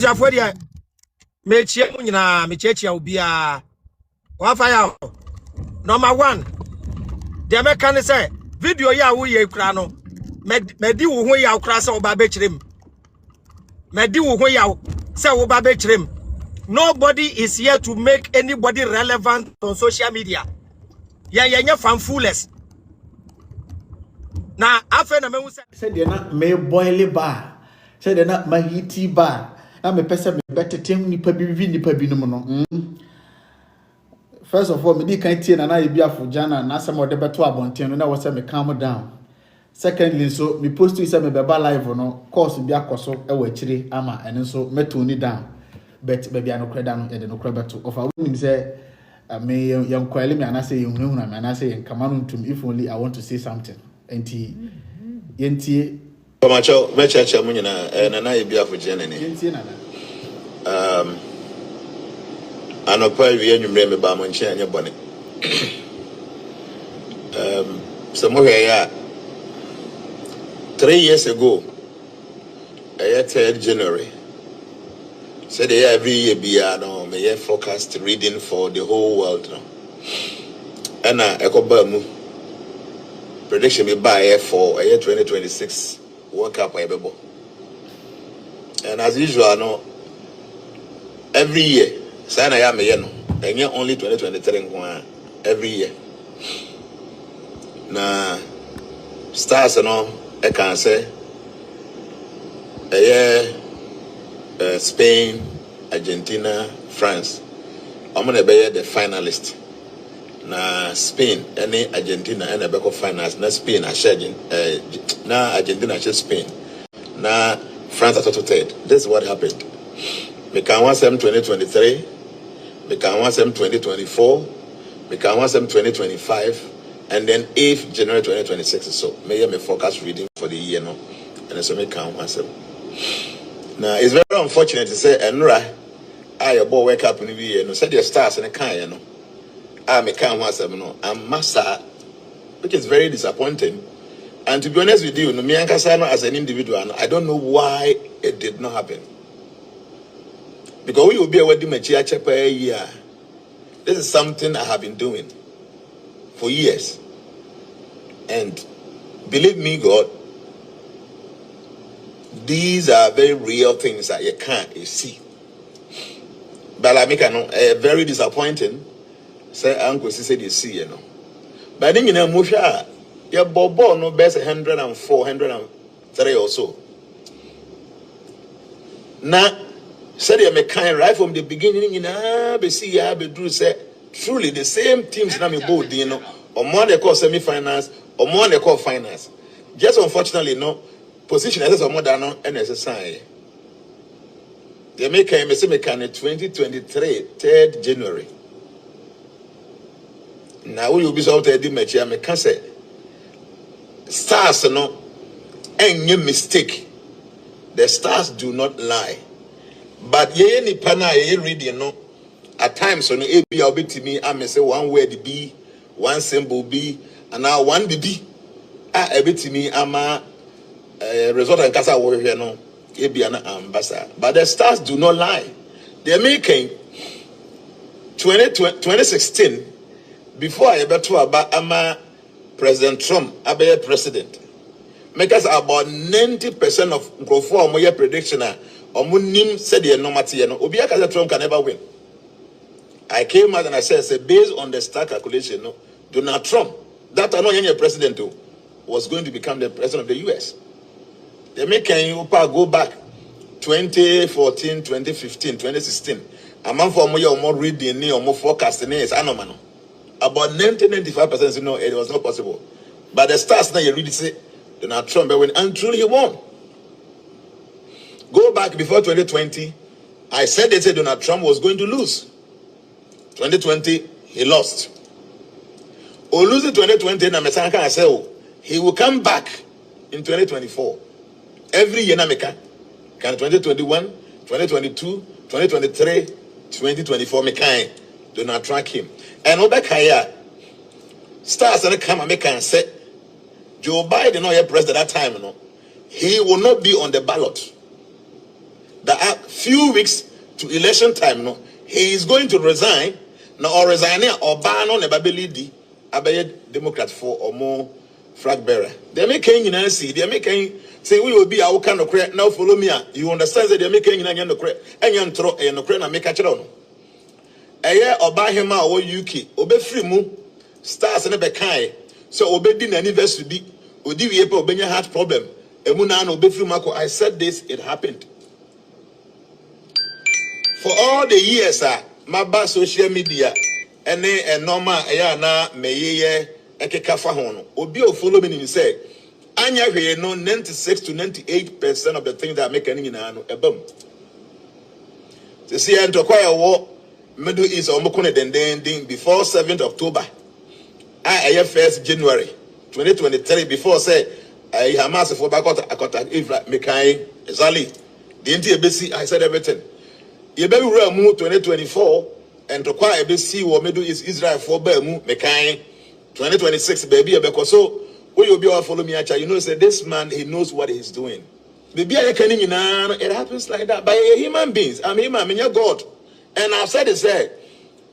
Ayebiafo dia mechie mu nyina mechechia obia wa fire number 1 de meka ne say video ya wo ye kura no medi wo ho ya kura se oba be kirem medi wo ho ya se oba be kirem. Nobody is here to make anybody relevant on social media. Yeah, fanfulless. Na afa na mehu say de na me boil bar. Say de na mahiti bar. Na me pese me betetem nipa bi nipa bi no no. First of all, me di kan tie na Ayebiafo Jnana na some de beto abonten no na wo say me calm down. Secondly, so me post to say me beba live no course bi akoso e wa chire ama ene so meto ni down. But baby no credit no e de no credit beto. Of a woman say me yam kwale me anase yehunahuna me anase yenkama ntum if only I want to say something. Enti yentie Pamacho mechacha mu nyina na Ayebiafo Jnana ni. Yentie na. Anopa wi anwumre me ba mo nche anya bone. So mo ya 3 years ago, 3rd January, said every year be no me forecast reading for the whole world no. And ekoba mu prediction me buy for 2026 World Cup Ayebiafo. And as usual no every year sana ya me no enye only 2023 nko every year na stars no e can say Spain, Argentina, France. I'm gonna be the finalist. Na Spain, any Argentina, and a back of finals. Na Spain, I share na Argentina, I share Spain. Na France at third. This is what happened. We can want them 2023. We can want them 2024. We can want them 2025. And then 8th January 2026. So may me forecast reading for the year no. And so me can want them. Now it's very unfortunate to say Enra I boy wake up in the year no said the stars in the kind no. I me can want them no. I'm master, which is very disappointing. And to be honest with you, no me as an individual, I don't know why it did not happen. Because we will be away per year. This is something I have been doing for years. And believe me, God, these are very real things that you can't see. But I make very disappointing. Say Uncle said you see, you know. But then you know, Musha, your bobo no best 104, 103 or so. Now, said you make kind right from the beginning in ABC, Abedru say truly the same teams na me both, you know, or more they call semi-finals, or more they call finals. Just unfortunately, no position as a more than NSSI. They make a mechanic 2023, 3rd January. Now we will be so the match. I can say stars no any mistake. The stars do not lie. But ye ni pana ye read you know at times on A B I'll be to me I may say one word B, one symbol B, and now one B. A bit to me I'm a result and casa warrior no A B an ambassador. But the stars do not lie. They're making 2016 before I ever to about President Trump abe president. Make us about 90% of go for my prediction. Omunim said the normative no obi aka Trump can never win. I came out and I said based on the star calculation no Donald Trump that I know any president too was going to become the president of the US. They make you go back 2014, 2015, 2016. A man for more reading or more forecasting is anomaly. About 90-95% you know it was not possible. But the stars now you really say Donald Trump win and truly he won. Go back before 2020, I said they said Donald Trump was going to lose. 2020, he lost. Or losing 2020, I said, oh, he will come back in 2024. Every year, Nameka, can 2021, 2022, 2023, 2024, Mekai, Donald Trump him. And Obekaya, stars and come and make and say, Joe Biden, not yet president at that time, no, he will not be on the ballot. There are few weeks to election time. No, he is going to resign. Now or resign or ban on a babelidi, a Democrat for or more flag bearer. They make Kenyan see. They make say we will be our kind of credit. Now follow me. You understand that they make Kenyan no credit and you throw and no credit and make a channel. A year or buy him out or UK. Obe free mu stars and a bekai. So obey din anniversary. Odi we obey heart problem. Emuna no be free mako. I said this. It happened. For all the years, my bad social media, and normal, na meye, ekekafa hono. Obi o follow me and say, Anya we no 96 to 98% of the things that make any no ebum. The see and to acquire war, Middle East or Mokone den before 7th October. I 1st January 2023 before say I Hamas for back out Ifra Mekai Zali. The NTBC I said everything. You better move 2024 and to acquire ABC or Middle East Israel for Bemu Mekai 2026 baby because so when you be all follow me you know say this man he knows what he's doing. Baby it happens like that by human beings. I'm your God. And I've said it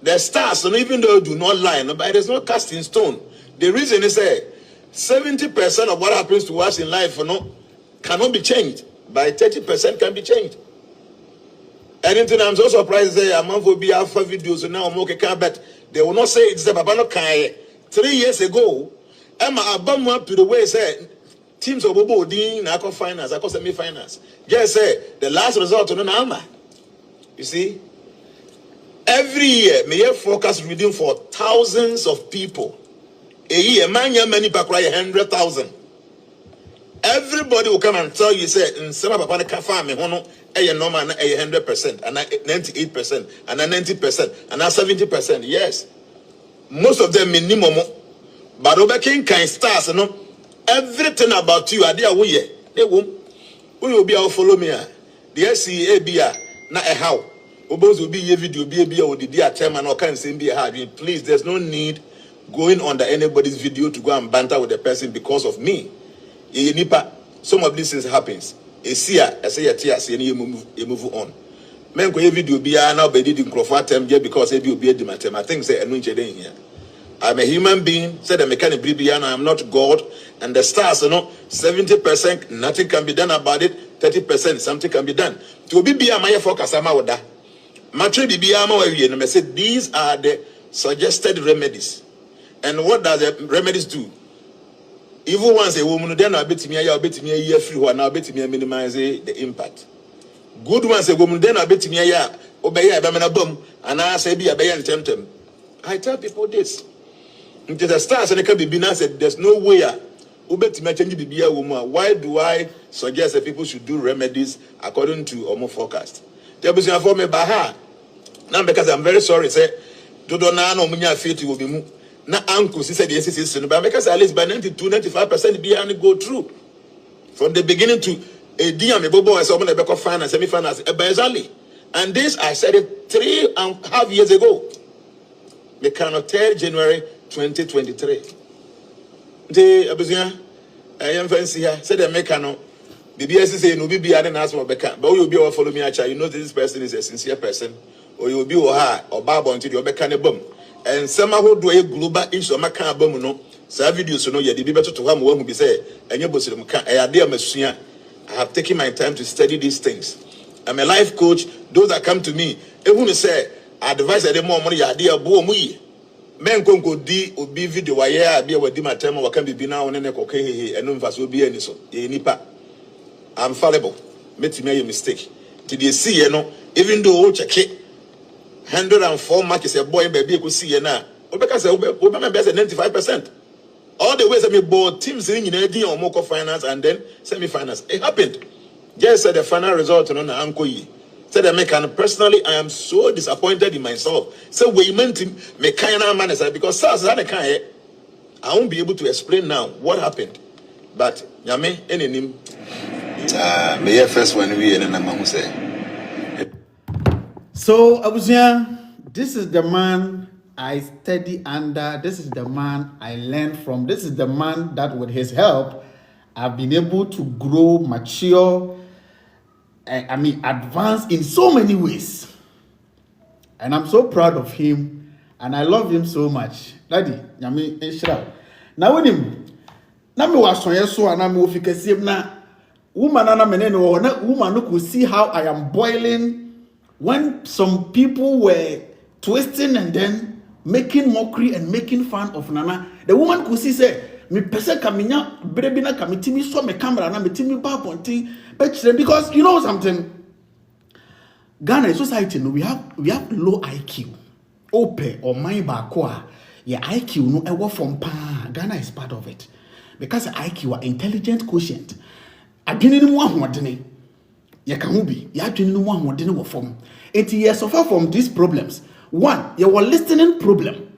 the stars, and even though do not lie, but it is not cast in stone. The reason is 70% of what happens to us in life cannot be changed. By 30% can be changed. Anything I'm so surprised I'm going to be alpha videos and now I'm okay, but they will not say it's the Babano Kai. 3 years ago, I'm up to the way say teams of Bobo Dean, I finance, I semi finance. Just say the last result on an armor. You see? Every year, may forecast reading for thousands of people. A year, many back 100,000. Everybody will come and tell you, say, in some of the cafe, me hono, normal, 100%, and 98%, and 90%, and 70%. Yes, most of them minimum. But over King kind stars, everything about you are there. They will be all follow me. The SCA be na a how. Obos will be a video, be a or the dear chairman or can say be hard. Please, there's no need going under anybody's video to go and banter with the person because of me. Some of these things happens. A seer, I say a tear, say you move on. Men go video be now be did in Crawford term because they will be a dimatem. I think say a here. I'm a human being, said a mechanic Bibiana, I'm not God, and the stars 70%, nothing can be done about it, 30%, something can be done. To be my focus, I'm out there. I said these are the suggested remedies. And what does the remedies do? Even once a woman then I bet me a year free one, I bet me minimize the impact. Good ones a woman then I bet me a year, obey a bum, and I say be a bay and tempt them. I tell people this. Into the stars and it can be been said there's no way ubet me change be a woman. Why do I suggest that people should do remedies according to Omo forecast? There was for me by now because I'm very sorry, say, do na no munya faith will be moved. Na uncle, she said, yes, it's but because at least by 92-95% be and go through from the beginning to a DM, bobo, and someone about finance, semi finance, exactly. And this I said it 3.5 years ago. We cannot tell January 2023. The Abuzia, I am fancy here, said the mechano. The BS say no be adding as well, but you'll be all follow me. You know this person is a sincere person, or you'll be or Bible until you're back a bum. And somehow do a global issue of my car bum. No, so videos, you be better to have one who be say, and your boss, I have taken my time to study these things. I'm a life coach. Those that come to me, everyone say, I advise them more money, idea, boom, men can go D or be video, why be able to do my time, or can be now on an echo, and no will be any so, nipa. I'm fallible. Make me a mistake. Did you see, even though check it 104 matches a boy baby could see now. Because I remember 95%. All the ways I bought teams in AD or Moko finance and then semi-finance. It happened. Just said the final result on Uncle Yi. Said I make personally, I am so disappointed in myself. So we meant to make kind of manager because I won't be able to explain now what happened. But Yame, any name. May first when we and I'm say. So Abusia, this is the man I study under. This is the man I learned from. This is the man that with his help I've been able to grow, mature, advanced in so many ways. And I'm so proud of him, and I love him so much. Daddy, Yami Eshra. Now when him, now me was so and I'm officing na woman and woman who could see how I am boiling when some people were twisting and then making mockery and making fun of Nana. The woman could see say me pese kaminya brebina kamitimi so me camera na me timi ba ponti because you know something. Ghana society no we have low IQ. Ope or mind bakwa. Yeah, IQ no ewo from pa. Ghana is part of it. Because IQ are intelligent quotient. Adwene no ahoɔdene. Ye ka ho bi. Ya adwene no ahoɔdene wo form. Enti ye suffer from these problems. One, you were listening problem.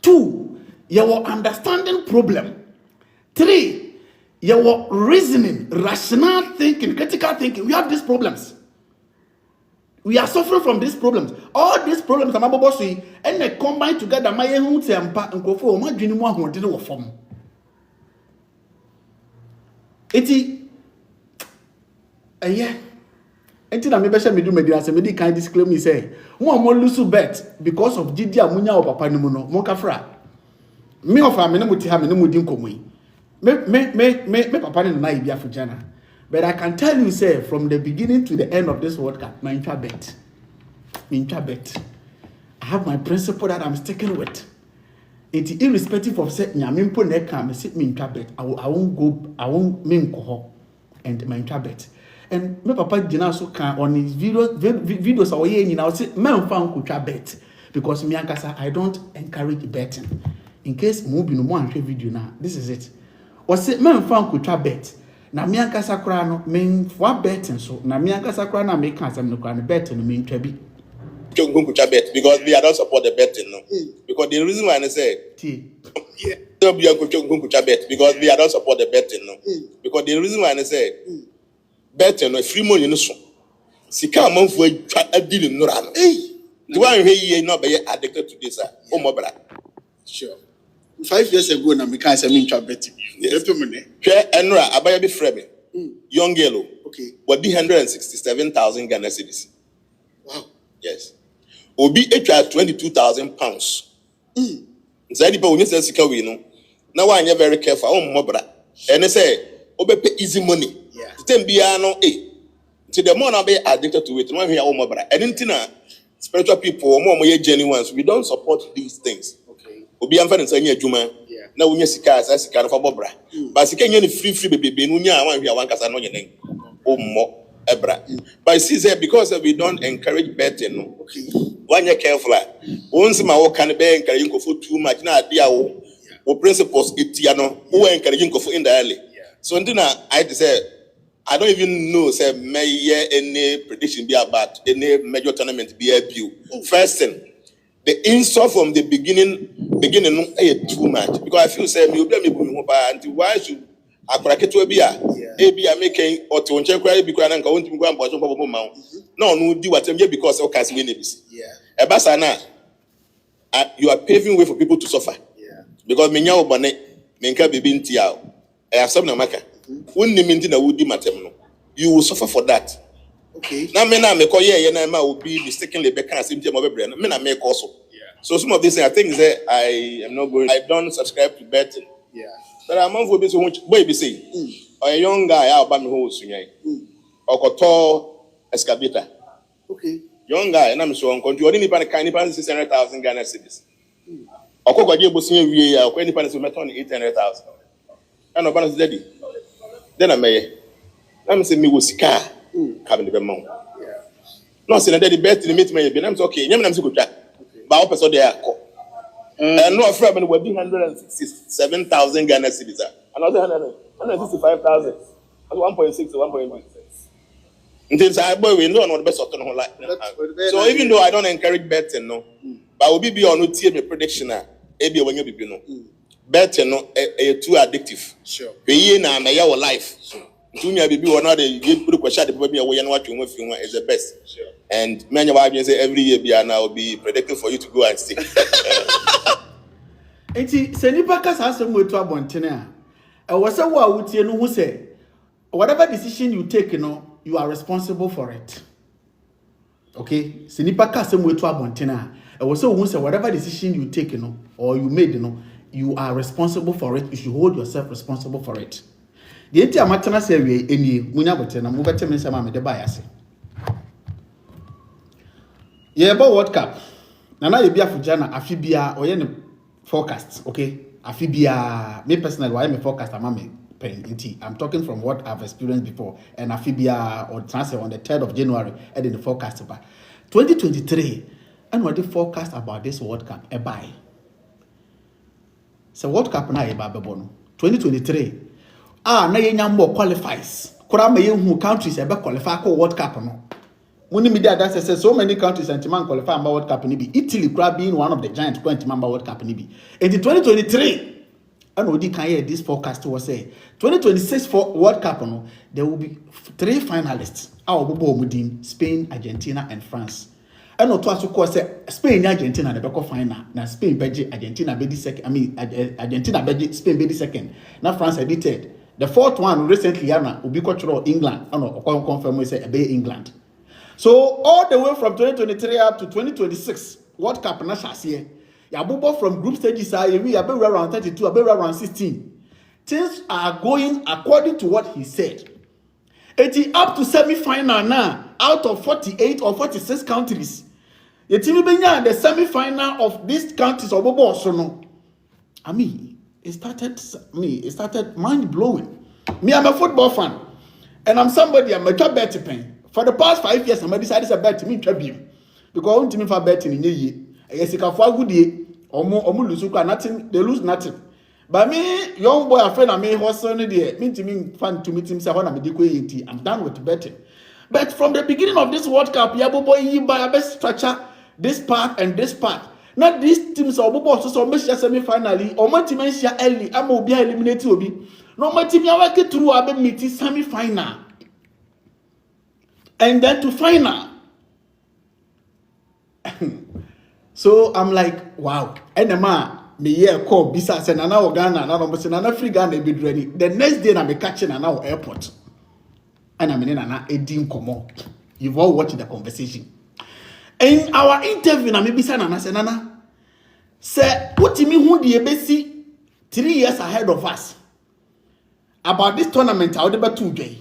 Two, you were understanding problem. Three, you were reasoning, rational thinking, critical thinking. We have these problems. We are suffering from these problems. All these problems are about and they combine together. My young and go my dream one didn't form. Eti, yeah. Until I maybe shall me do media, some medical disclaim me say, more lose bet because of Didi Amunya or Papa Nimuno, Mokafra. Me of a minimum to have a no dinko me. Me Papa and Ayebiafo Jnana. But I can tell you, say, from the beginning to the end of this World Cup, my bet. I have my principle that I'm sticking with. It's irrespective of say, Nyamimpo neka, me sit me bet. I won't mean koho, and my bet. And my papa Jnana so can on his videos away, and I say, man found kucha bet because me ankasa I don't encourage betting. In case Mubi no one video now, this is it. Or say, man found kucha bet. Na me ankasa kra no men for betting so na me ankasa kra na make asem no kra no betting no men twa bi bet because we don't support the betting no because the reason why I say yeah bet because we don't support the betting no because the reason why I say betting no free money no so sika amanfo adili no ra no the one here no be addicted to this o mo bra sure 5 years ago na me can say me twa betting Enra abaya be frame young girl okay what be 167,000 Ghana cedis. Wow. Yes. Obi etwa 22,000 pounds. Inside people when you say sika we no. Now why you very careful on mobra. And they say obepe easy money. Yeah. Tem bia no to the more na be addicted to it. No here on mobra. And intina spiritual people more genuine we don't support these things. Okay. Obi amfa nsa nya adwuma. Na unya sika asa sika no fa bobra ba sika nya ni free bebe no nya wan hwia wan kasa no nyenen o mo ebra but see say because we don't encourage betting no okay one you careful once ma wo kan be encourage nkofo too much na ade a wo principles etia no wo encourage nkofo indirectly so ndina I say I don't even know say may any prediction be about any major tournament be a first thing the insult from the beginning too much because I feel say me obi me bu me ho ba until why should akoraketo bi a making or to nche kwari bi kwa na nka wontim kwa mbo so bobo ma no no di watem je because o case we nebis e ba sa na you are paving way for people to suffer because me nya obone me nka bebi ntia I have some na maka wonni mi nti na wodi matem no you will suffer for that. Okay. Now me na me ko ye na ma will be mistakenly be can asim mo bebre no me na me also. So some of these things I think that I don't subscribe to betting. Yeah. But I'm on for this boy be say a young guy out by me who sunyai. Okoto excavator. Okay. Young guy and I'm so on country only pan kind pan 600,000 Ghana cedis. Okoko je bosun wie ya okwa ni pan so meton 800,000. And no balance daddy. Then I may I'm say me wo sika cabin the mount. Yeah. No, say that the bet in meet me be I'm okay. Nyam nam se go twa. Ba person dey akọ. And no afraid when we be 167,000 Ghana cedis. Another 165,000. That's 1.6 to 1.1. Until I boy we know the best of no like. So even though I don't encourage betting no, but we be on no tie me prediction e be when you be no. Betting no too addictive. Sure. We na na your life. Tunya bibi one dey give put question the people be we na watch you is the best. Sure. And many of you say every year be now be predicting for you to go and stay. Enti se nipa kasa asem wetu abontene a e wo se wo awutie no hu se whatever decision you take no you are responsible for it. Okay, sinipa ka sem we to abontena. I was so once whatever decision you take, or you made, you are responsible for it. You should hold yourself responsible for it. The entire matter say we any munya botena mo bete me sama me de ba yase. Yeah, about World Cup. Nana Ayebiafo Jnana afibia oye ne forecast, okay? Afibia me personally why me forecast am me pen. I'm talking from what I've experienced before, and afibia or transfer on the 3rd of January and in the forecast about 2023 and what the forecast about this World Cup e buy. So World Cup na e ba bebono 2023 na ye nyambo qualifies. Kura me ye hu countries e be qualify ko World Cup no. When media that says so many countries and Timan qualify for World Cup nibi. Italy being one of the giants going to World Cup nibi. In 2023, and we can hear this forecast was say 2026 for World Cup no, there will be 3 finalists. Our Bobo Mudin, Spain, Argentina, and France. And no to also say Spain, Argentina, the back final. Now Spain, Belgium, Argentina, be the second. I mean Argentina, Belgium, Spain, be the second. Now France, be third. The 4th one recently, Yana will be control England. I know confirm we say be England. So all the way from 2023 up to 2026, World Cup na shasiye. Yabubo from group stages we are around 32, around 16. Things are going according to what he said. It is up to semi-final now out of 48 or 46 countries. The team benya the semi-final of these countries obobo also no. It started mind blowing. Me, I'm a football fan, and I'm somebody I'm a job bet pen. For the past 5 years, I decided to bet me tribute because I want to me for betting in a year. Yes, if I for good year, or lose nothing, they lose nothing. But me, young boy, a friend of me was only there. Me to me fun to meet him. Say, I'm done with betting. But from the beginning of this World Cup, Yabo boy, you buy a best structure this part and this part. Not these teams or Bobo so much semi-finally or my team early. I'm will be eliminated. No, my team you work through a meeting semi-final. And then to final. So I'm like, wow. And the man, me year call Bisa said Nana Ghana, Nana free Ghana be ready. The next day I'm catching Nana airport. And I'm in Nana Edim Komo. You've all watched the conversation. In our interview, I Bisa Nana said Nana. Say, what do you mean who the ABC 3 years ahead of us? About this tournament, I'll be 2 days.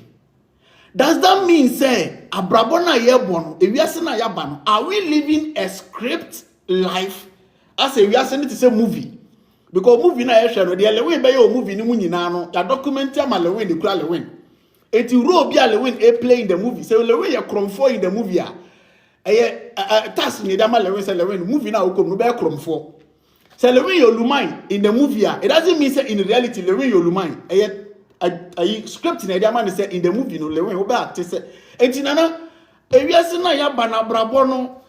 Does that mean say abrabona yebono ewiase yabano are we living a script life as a ewiase to say movie because movie na ehwe no de lewin be your movie ni mu nyina no ya document am lewin de kura lewin eti role bi lewin e play in the movie say lewin ya kromfo in the movie task ni da lewin say lewin movie na okom no be kromfo say lewin your lumine in the movie it doesn't mean say in reality lewin your lumine I script in the man say in the movie no lewen wo ba te say entinana ewiase na ya bana brabo no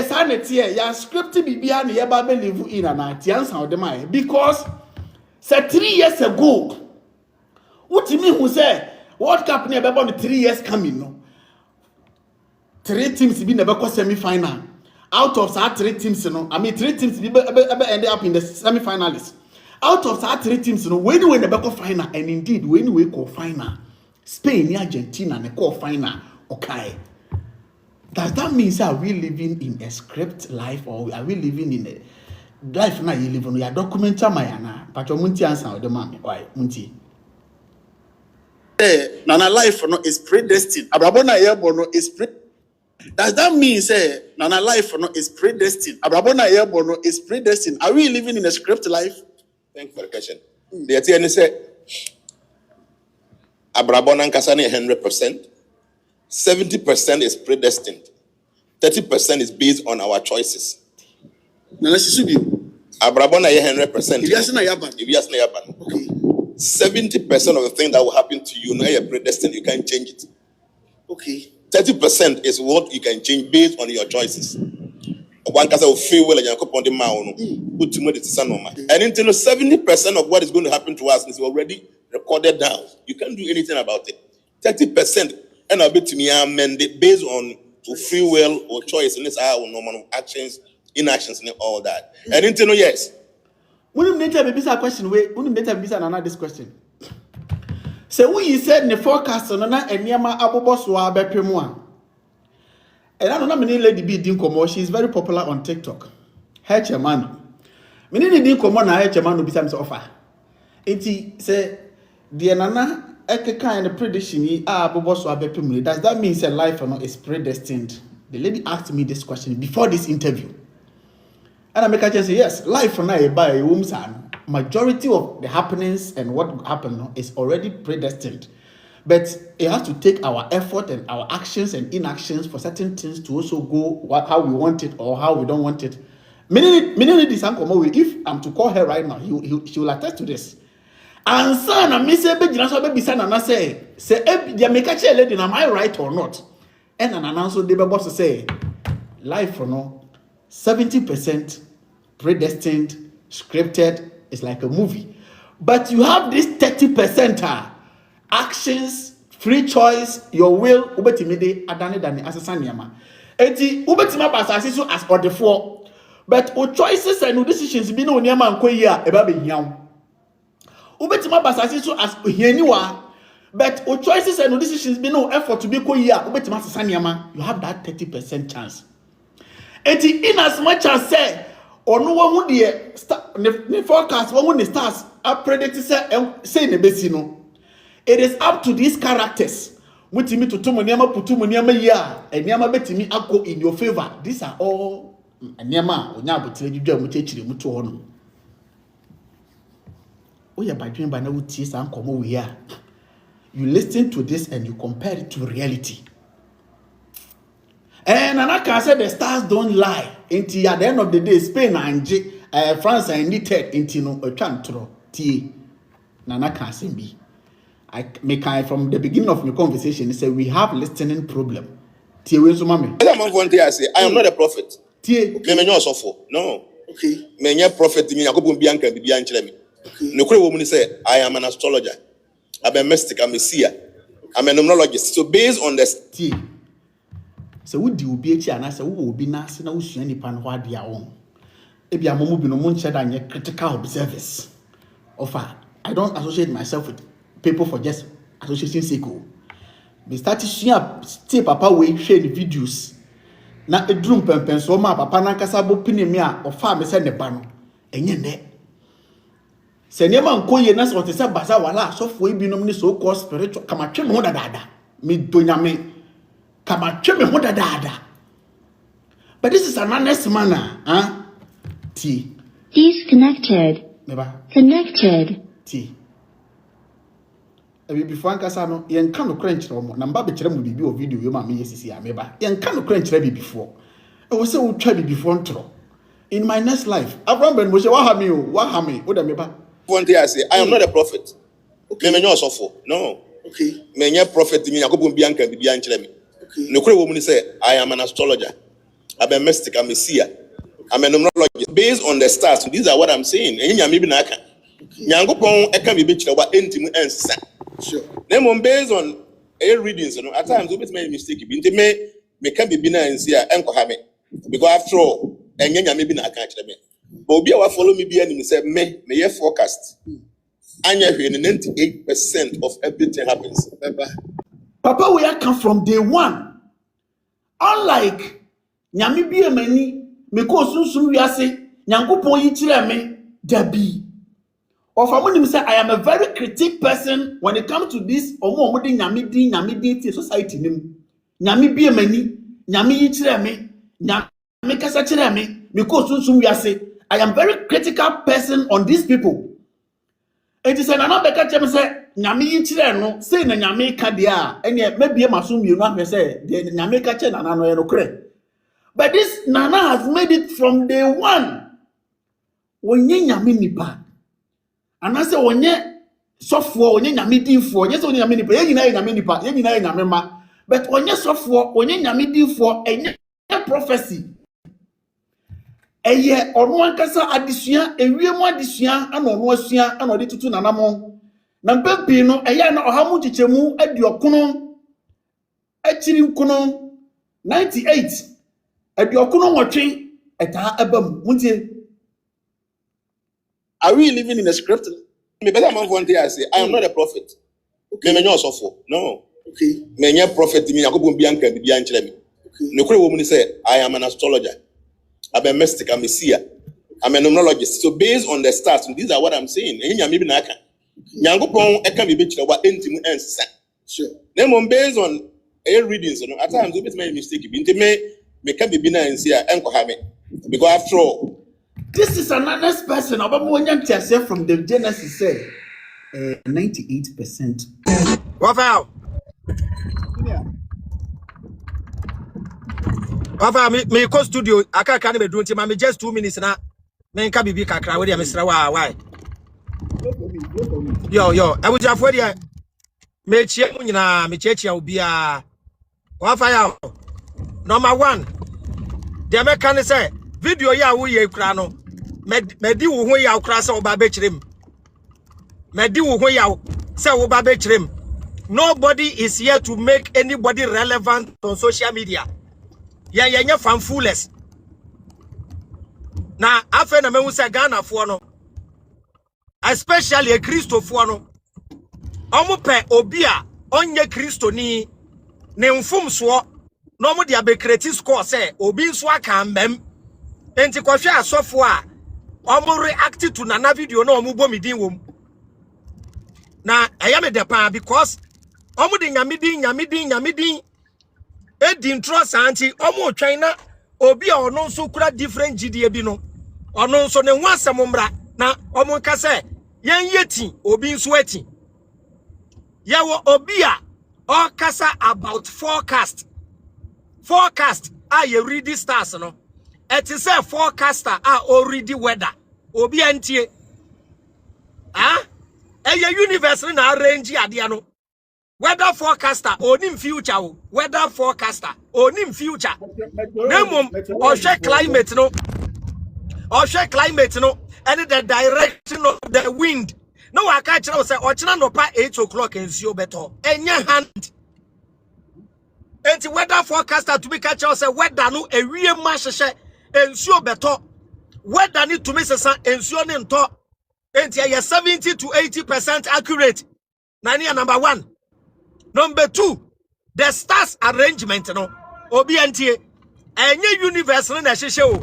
sa na tie ya script bibia na ya ba believe in na tie ansa o de mai because say 3 years ago what me who say World Cup na be born 3 years coming no 3 teams be na be semi final out of that 3 teams no 3 teams be end up in the semi finalists. Out of that 3 teams, when we never final, and indeed when we call final, Spain, Argentina, and call final, okay. Does that mean are we living in a script life or are we living in a life now you live on? We are documenting my but your munti answer the man. Why munti? Nana life no is predestined. Abrabona yebono is pre. Does that mean say Nana life no is predestined? Abrabona yebono is predestined. Are we living in a script life? Thank you for the question. The ATN say Abrabona Kasani 100%, 70% is predestined, 30% is based on our choices. Abrabona 100%. If you ask Nayaban, okay. 70% of the thing that will happen to you, now you're predestined, you can't change it. Okay. 30% is what you can change based on your choices. One case of free will and you put the mount. And until 70% of what is going to happen to us is already recorded down. You can't do anything about it. 30% and a bit to me amended based on free will or choice, and it's our normal actions, inactions, and all that. And until yes. When you make a question, this question. So we said the forecast on na eniema abobo so abepemu a. And I don't know many lady be din komo. She is very popular on TikTok. Her chairman. Many din komo na her chairman no bisa me offer. Enti say the nana eke kind of prediction yi abobo so abepemu. Does that mean say life or not is predestined? The lady asked me this question before this interview. And I make her say yes, life for now by a woman's hand. Majority of the happenings and what happened is already predestined. But it has to take our effort and our actions and inactions for certain things to also go how we want it or how we don't want it. If I'm to call her right now, she will attest to this. And son, I miss a baby, son, and I say, make a lady, am I right or not? And an announcer, they boss to say, life for no 70% predestined, scripted, it's like a movie. But you have this 30% actions, free choice, your will, ubetimide, adane dani, asasanyama. Eti, ubetima basasi so as or the four. But o choices and decisions be no nyama and koya, eba be nyam. Ubetima basasi so as hieniwa. But o choices and decisions be no effort to be koya, ubetima asasanyama. You have that 30% chance. Eti, in as much as say, or no one would the forecast, one the stars are predicted say in the basino. It is up to these characters. Mutimi to Tumoniama, Putumoniama ya, and Yama betimi ako in your favor. These are all Nyama, or Nabu Telegram, Mutechi, Mutuono. We are by doing by no tears and come over here. You listen to this and you compare it to reality. And Anaka said the stars don't lie. Until at the end of the day, Spain and France and Italy, Intino, a chantro, T. Nanaka Simbi. I make from the beginning of the conversation, say we have listening problem. T. Wilson, I say, I am not a prophet. T. No. Okay. Many prophet, me, I go Bianca, Bianca. No woman say, I am an astrologer. I'm a mystic, I'm a seer. I'm a numerologist. So based on this T. So would you be a and I say, who will be nice and see any pan what they are on? If you are moving on shed and critical observers. Offer, I don't associate myself with people for just association sake. Me start to see papa we share the videos. Na a drum pen so ma papa na kasa bo pini me a ofa me se ne ba no. Enye ne. Se ne ma nko ye na so te se basa wala so fo ebinom ni so called spiritual kama twe me ho dada. Me donyame kama twe me ho dada. But this is an honest manner, huh? T. Disconnected. Neba. Connected. T. Before Ankasa no, yen can no crunch no number be kyerɛ mu bibi o video you ma me yesisi ameba. Yen can no crunch be before. E wo say wo twa be before ntro. In my next life, Abraham ben mo say wa ha me o, wa ha me, wo da meba. one day I say, I am not a prophet. Okay. Me also no. Okay. Me nye prophet me Yakobo Bianca Bianca me. Okay. No woman say, I am an astrologer. I'm a mystic, I'm a seer. I'm a numerologist. Based on the stars, these are what I'm saying. And you maybe naka. Nyankopon e can be bitch about entimu ensa. Sure. Then based on a readings, you know, at times we make mistake. Binti me can be bina and see enko ha me. Because after all, enya maybe na aka kire me. But obi a wa follow me be and say me ye forecast. Anya hwe 98% of everything happens. Papa we come from day one. Unlike nyame bia mani me ko sunsun wiase nyankopon yi kire me dabi. Of amonim say I am a very critic person when it comes to this omo de nyame din society nim. Nyame bia mani nyame yi kire me nyame kasa kire me ko sunsun wiase. I am very critical person on these people. It is an another catch say nyame yi kire no say na nyame ka dia ene maybe maso mienu ahwe say the nyame ka che na no ye no kre. But this Nana has made it from day one. Wonye nyame nipa. And I say wonye sofo wonye nyame dinfo, onye say wonye nyame nipa, ye nyame nipa, ye nyame ma. But wonye sofo wonye nyame dinfo, enye prophecy. Eye onu ankasa adesua, ewiemu adesua ana onu asua ana odi tutu nanamo. Na mpempi no eye na ohamu chichemu adiokono akiri nkono 98 adiokono nwotwe eta abam muntie. Are we living in a script? Me better man one day I say, I am not a prophet. Okay. Me also for no. Okay. Me nye prophet me yakobon bianca bi ankyere me. No kure wo mu say I am an astrologer. I'm a mystic, I'm a seer. I'm a numerologist. So based on the stars, these are what I'm saying. And maybe na aka. Nyankopon e kan be kyerɛ wa entimu ensa. Sure. Then based on a readings, at times we make mistake. Binti me can be na ensia enko ha me. Because after all, This is another person. Obama from the Genesis said 98%. Wafa. Wafa me ko studio aka ka na be do nti ma me just 2 minutes na me nka bibi kakra we dey me sra wa why. Yo, Ayebiafo dey me chie mu nyina me chie obi a wafa ya. Number 1. The mechanic say video ya wo ye kura no medi wo ho ya kura se oba be kirem. Medi wo ho ya se oba be kirem. Nobody is here to make anybody relevant on social media. Yeah, fanfulness. Na afa na mehu say Ghana fo no, especially a Christofo no. Omo pe obi a onye Christoni ne mfumso no mo dia be create score say obi nso aka mbem. Enti kwahwe asofo a omo react to nana video na omo bomidin wom. Na ayame de pa because omo de nyamidin edi intro santi omo twan obi a ono nso kura different GDA bi no ono nso ne ho asem mra na omo ka se yen yeti obi nso ati yawo obi a o kasa about forecast a ye read the stars no it is a forecaster a o read the weather obi antie eye universe na arrange ade no weather forecaster onim future o weather forecaster onim future nemum o hwe climate no and the direction of the wind no wa ka kire o say o kina no pa 8 o'clock ensio beto enya hand enti weather forecaster to be catch us say weather no ewie ma hyehyɛ ensio beto weather ni to me sesa ensio ne nto enti aye 70 to 80% accurate nani number 1. Number 2, the stars arrangement no obi antie enye universe no na hyehyɛ o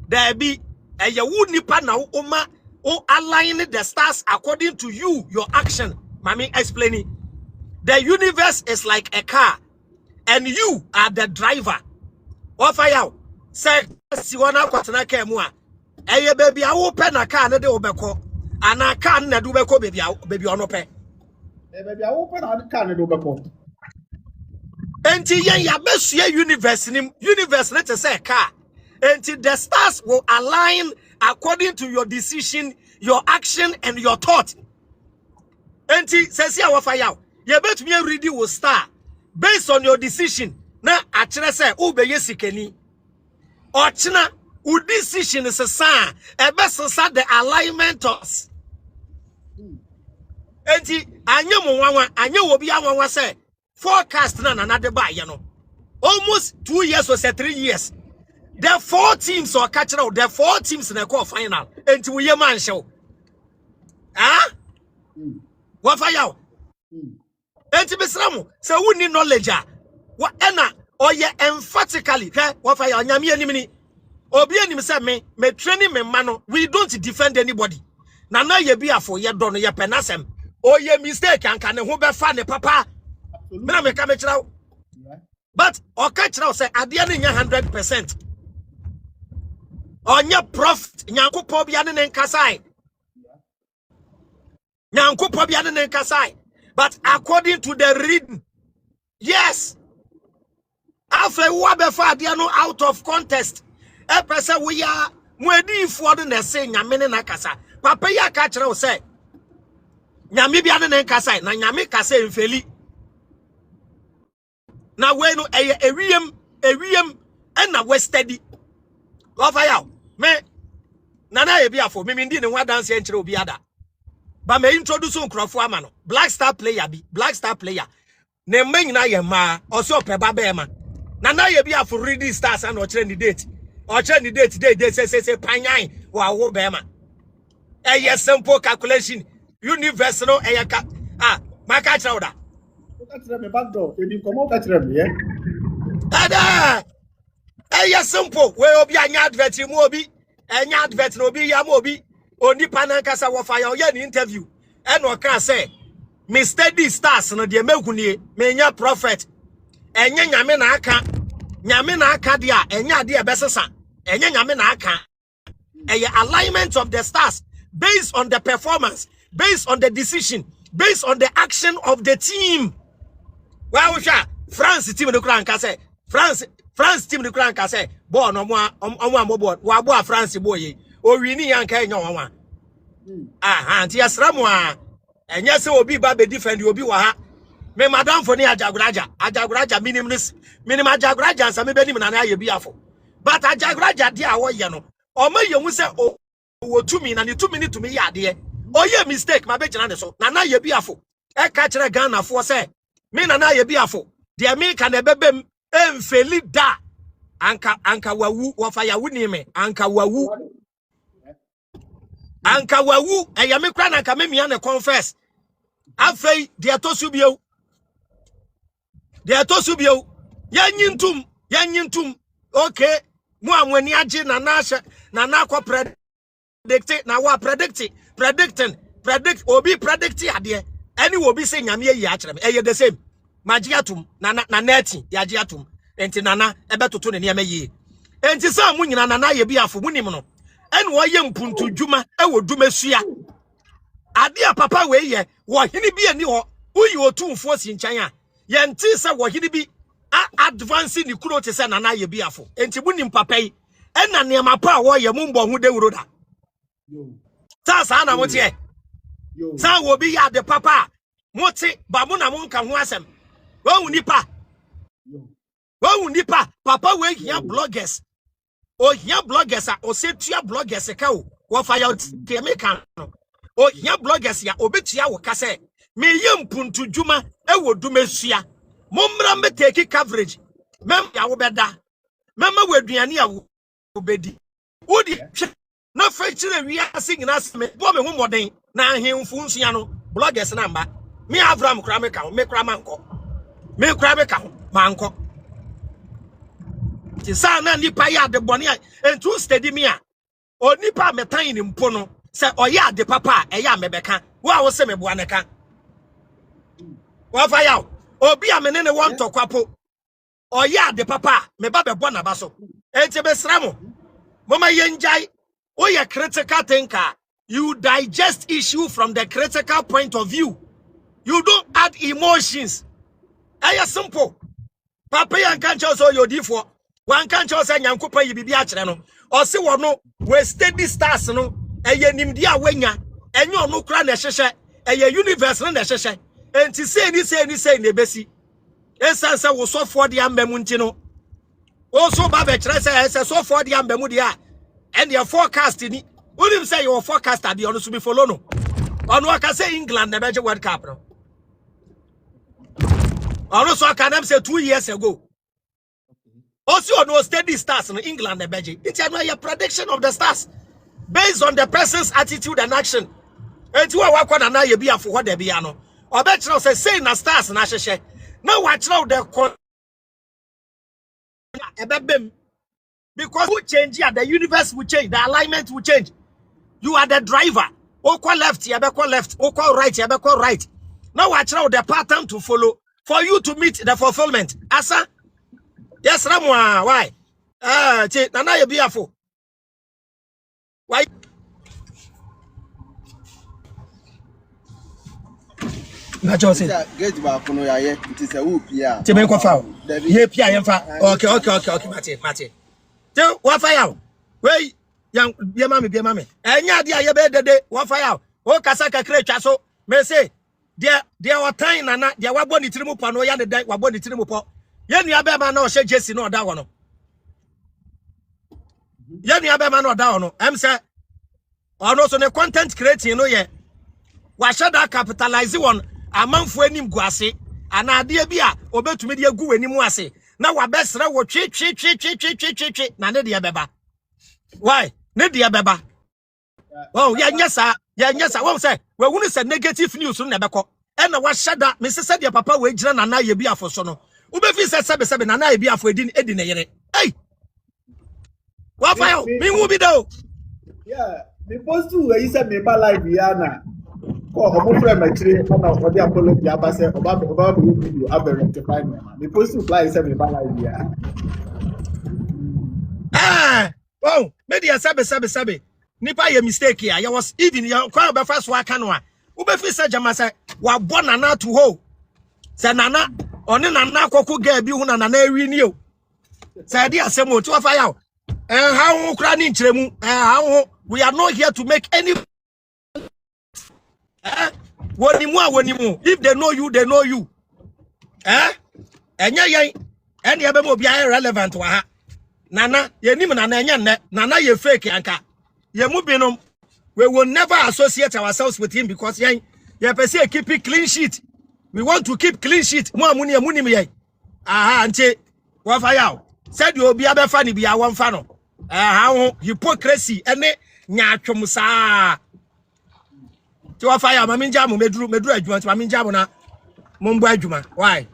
there be eye wu nipa na o align the stars according to you your action. Mami explaining the universe is like a car and you are the driver. Ofa yaw say si wona kwatena ka mu a eye baby a wo pe na car ne de obekọ ana car na de obekọ baby ono pe Baby, I open our car and over. Enti yen ya besue universe let us say car. Enti the stars will align according to your decision, your action and your thought. Enti sesi a wafa yaw ye betumi read will star based on your decision na akere say wo be yesikani ochina wo decision is a sign ebe sesa the alignment us. Enti anye mo wanwa anye obi anwanwa say forecast na de ba ye no almost 2 years or 3 years the 4 teams or catch out the 4 teams na call final enti we ye man show what for you enti besramu say woni knowledge what ena oye emphatically what for you nyame anim ni obi anim say me training me mano we don't defend anybody na Ayebiafo ye do no ye penasem oye mistake anka ne ho be fa ne papa me na me ka me kirawo but o ka kirawo say ade ne nya 100% onya profit nyankopɔ bia ne nkasai nyankopɔ bia ne nkasai but according to the reading yes after wa be fa ade no out of context e pese we ya mo adi fo de na say nyame ne nakasa papa ya ka kirawo say nyame bia ne nkasai na nyame kasa mfeli na we no ewiem na we steady over yaw me nana Ayebiafo me ndi ne ho dance enkyere obi ada ba me introduce nkrofo ama no black star player ne manyina ye ma oso peba be ma nana Ayebiafo ready stars and o kire ni date say panyan wa wo be ma simple calculation universe no Ma catch out. Catch them back door. You come out catch them, yeah. Ada. Eh, simple. We obi anya advert mu obi. Enya advert no obi yam obi. Oni panankasa wo fire ye ni interview. E no kan say, me steady stars no de mehunie, me nya prophet. Enye nyame na aka. Nyame na aka dia, enya de ebesesa. Enye nyame na aka. A alignment of the stars based on the performance, based on the decision, based on the action of the team. Well, France team the crown can say France team the crown can say boy no more on board wa France boy o wini yanka enyo wan anti asramu a enye se obi ba be defend obi wa ha me madam for ni ajagoraja minimum ajagoraja nsa me be nim na Ayebiafo but ajagoraja dia wo ye no o ma ye hu se o wo tumi na ni tumi ni tumi ya de o ye mistake ma be gina ne so na Ayebiafo e ka kire Ghana fo se me na Ayebiafo de me ka na bebem emfeli da anka wawu wo fa ya wuni me anka wawu eya me kra na anka me mia ne confess afei de atosubio yanyintum okay mu amwani age na na hye na na akọ predict na wa predict obi predict ade any obi say nyame yi a kyerem eye the same magiatum na neti ya giatum enti nana ebetoto ne niam yi enti sa mu nyina na Ayebiafo munim no en wo ye mpuntu dwuma e wo dwumasua ade a papa we ye wo hene bi ani ho uyi otumfo si nkyan a ye nti se wo hene bi advance ni kuro te se na Ayebiafo enti munim papa yi en na ne mapa wo ye mu mbo hu dewuro da sa na mo tie sa wo bi ya de papa mote ba mu na mo nka ho asem wo nipa papa we here bloggers o here bloggers a o setua bloggers ka o wo fa ya te me kan no o here bloggers ya obetua wo ka se me ye mpuntu dwuma e wo dumesua mommra me take coverage mem ya wo beda mema wo aduane ya wo bedi wodi na fa kire wi ase nyina me bo me ho moden na ahemfu nsua no bloggers na mba me Avraham kra me ka me kra manko me kra be ka manko ti sa na nipa ya de bone entu steady me a o nipa metan ni mpo no se oya de papa e ya mebeka wo a wo se me boa ne ka wa fa ya obi a menene won tokwapo oya de papa me ba be bo na ba so enti be sramo mama yenjai o ye critical thinker, you digest issue from the critical point of view. You don't add emotions. Aya simple. Papa yan kan cho so yodi fo. Wan kan cho say nyankopa yi bibia kire no. O se wo no we steady stars no. Eye nimdi a wanya. Enye ono kra na hyehye. Eye universe na hyehye. Enti say ni besi. Esanse wo so for de ambemu nti no. O so ba be kire say so for de ambemu de a. And your forecast ni. Unim say your forecast ade ono so be follow no. Ono aka say England na beje World Cup no. Also, I can say 2 years ago. Also, no steady stars in England and Belgium. It's a prediction of the stars based on the person's attitude and action. And to work on an Ayebiafo what they be ano. Or better say na stars na sheshe. Now watch now the because who change here, the universe will change, the alignment will change. You are the driver. Oko left, you be left. Oko right, you be right. Now watch now the pattern to follow. For you to meet the fulfillment. Asa? Yes, Ramwa. Why? Nana Ayebiafo. Why? Na Jose. Get back no ya ye. It is a whoop ya. Tebe ko fa. Ye pia ye fa. Okay. Mate. Te wa fa ya. Wey, yan be mame. Enya dia ye be dede wa fa ya. O kasa kakre twa so. Me say Dia watan nana dia wabo ni tirimu pa no ya ne dai wabo ni tirimu po ye nua be ma na o hye jesi no da wo no ye nua be ma na o da wo no em say ono so ne content creating no ye wa hye da capitalize won amanfo anim guase ana ade bi a obetumi de agu wani mu ase na wa besre wo twi na ne de beba why ne de beba oh ya nyesa won say we wunu say negative news no beko and was shut that Mr. said your papa we Jnana na Ayebiafo so no ubefi said sebe na Ayebiafo edi na yere hey what fire me who be though yeah me post to where you said me ba live yana ko omo frame actually na odi apology aba say oba be video aba rectify me post to fly say me ba live ya oh media sabe nipa ye mistake here you was even you kwa be first wa kan wa ubefi say jama say wa bo nana to ho say nana oni nana akoko ga bi hu na nana ewi ni o say dia asem o to fire how kra ni nkremu how we are not here to make any wonimu if they know you enya yen ene ebe mo bia relevant wa ha nana ye nim nana enya nne nana ye fake anka ye mu binom we will never associate ourselves with him because yen ye person keep clean sheet we want to keep clean sheet mo amuni nim yen ante wa fa yaw said you obi abefa ni bia won fa no how hypocrisy ene nyaatwom saa ti wa fa yaw ma minja mo meduru adwuma ti ma minja mo na mo mbo adwuma why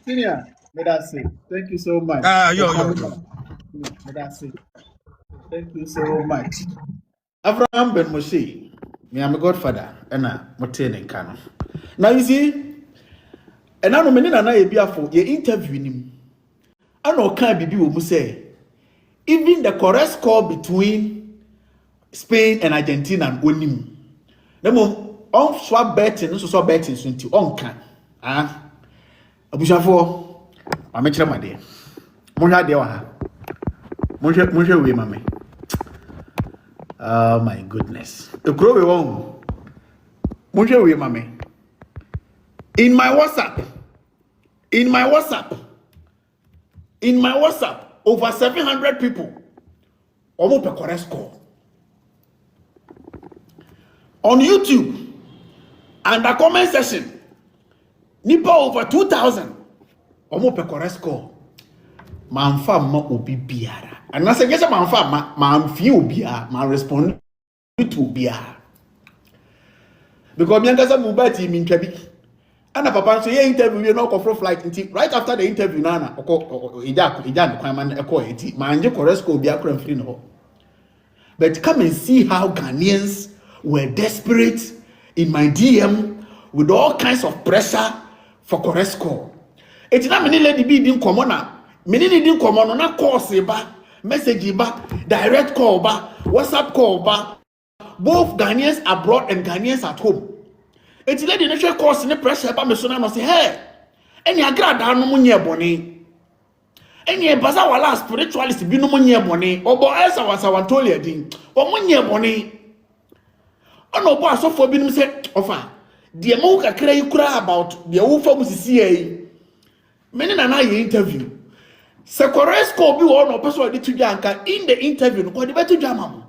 senior that's it thank you so much yo that's it thank you so much Avraham Ben Moshe me am godfather ena motene nka now you see ena no me na Ayebiafo ye interview nim ana o kan bibi wo mu say even the correct score between Spain and Argentina and onim nemo on swap betting so betting so nti on kan abushafo amechira made mo hwa de wa ha mo hwe we mame oh my goodness ekro we won mo hwe we mame in my WhatsApp over 700 people almost per correct score on YouTube and the comment section nipa over 2,000 almost per correct score manfa ma obi biara and na say gese manfa ma amfi obi a ma respond to biara because me ngasa mu ba ti mi ntwa bi ana papa so ye interview we no go flight nti right after the interview na ija kwan man e ko eti ma anje correct score obi akra mfiri no but come and see how Ghanaians were desperate in my DM with all kinds of pressure for correct score. It's not many lady be din komo na many din komo no na course ba message ba direct call ba WhatsApp call ba both Ghanaians abroad and Ghanaians at home. It's lady no share course ni pressure ba me so na no say hey any agrada no munye boni any baza wala spiritualist bi no munye boni obo esa wasa wantoli adin o munye boni ono bo asofo bi nim say ofa de mo kakra yi kura about de wo fa musisi yi many na ye interview se corresco bi wo no person dey to janka in the interview no ko dey betu jama mo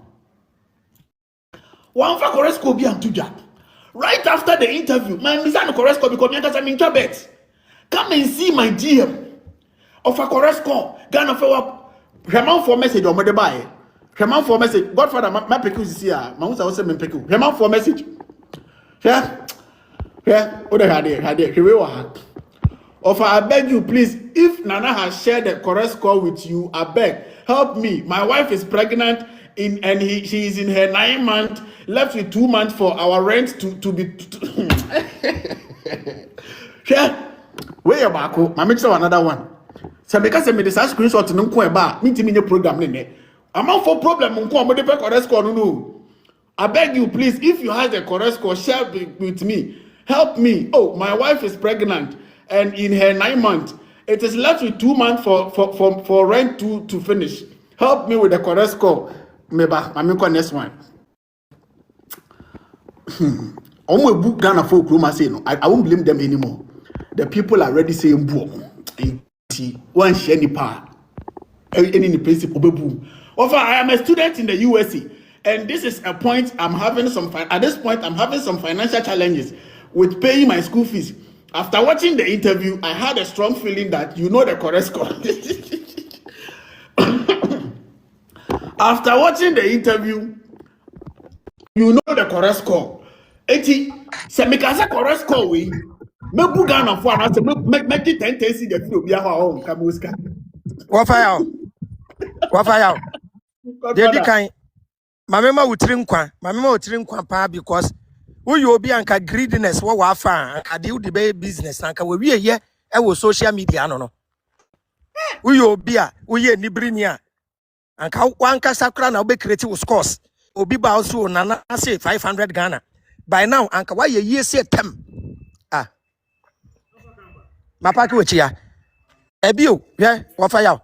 one fa corresco bi am to jam right after the interview my misa no corresco because me kasa me bet come and see my DM of a corresco Ghana for Hweman for message o mo dey buy Hweman for message godfather my peku sisi a ma hu say me peku Hweman for message yeah o dey hade hwe wa Offer, I beg you, please, if Nana has shared the correct score with you, I beg, help me. My wife is pregnant and she is in her 9 month, left with 2 months for our rent to be... Share. Where you back? I make another one. So because I made this screenshot no ko eba, me timi nye program ne. Amount for problem nko mo dey correct score no. I beg you, please, if you have the correct score, share with me. Help me. Oh, my wife is pregnant. And in her 9 months, it is left with 2 months for rent to finish. Help me with the correct score. Meba, I'm going next one. I'm book Ghana folk room. I say no. I won't blame them anymore. The people are already saying boom. One share any power. Any principle boom. Offer, I am a student in the USA, and this is a point I'm having some. At this point, I'm having some financial challenges with paying my school fees. After watching the interview, I had a strong feeling that you know the correct score. After watching the interview, you know the correct score. Eti se me kasa correct score we. Me bu Ghana for na se me get 10 see the video bia ho on kamuska. What fire? They kind. Mamema utiri nkwa pa because we obi anka greediness wo wa fa anka de udi be business anka we wie ye e wo social media no. We obi a we ye nibrini a anka wanka sakra na we create wo scores. Obi ba also na say 500 Ghana. By now anka wa ye ye say tem. Ah. Mapa ki wechi ya. Ebio, yeah, wo fa ya.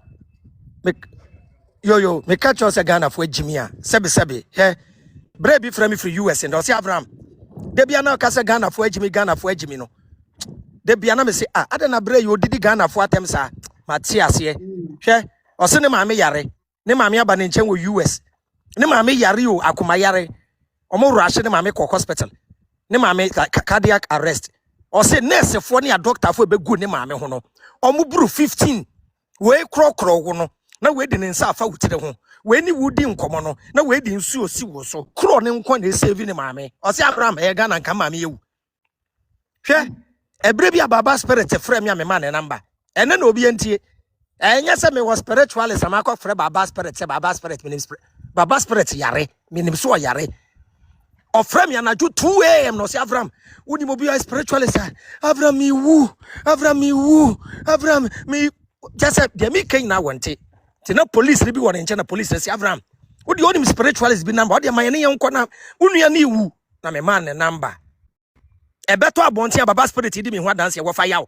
Yo, me catch us a Ghana for Jimia. Sebi. Hey, Brave from me from US and Ossi Avraham. They be na kasa Ghana for Jimmy no. They be na me say I don't know you did Ghana for them sir. Matias here. She Ossi ne maame yare. Ne maame aba ne nchen wo US. Ne maame yare o akoma yare. Omo rush ne maame kɔ hospital. Ne maame cardiac arrest. Ossi nurse for ne a doctor for be go ne maame ho no. Omo buru 15. We kro wo no. Na we di nsa afa wutire ho we ni wudi nkomo no na we di nsu osi wo so kro ne nko na save ni maame Ossi Abraham e ga na nka maame yewu hwe ebre bia baba spirit frame ya me ma ne number ene na obi entie enya se me was spiritualist am akọ frɛ baba spirit minim spirit baba spirit yare minim so yare o frame ya na ju 2 am no Ossi Abraham woni mo bia spiritualist Abraham mi wu Abraham mi just de mi ken na wonte Tina police ni bi won nche na police say Avraham. Wo di onim spiritualist bi number. Wo di man ne yenko na unua na iwu na me man ne number. E beto abonte baba spirit di me ho dance ye wo fa yaw.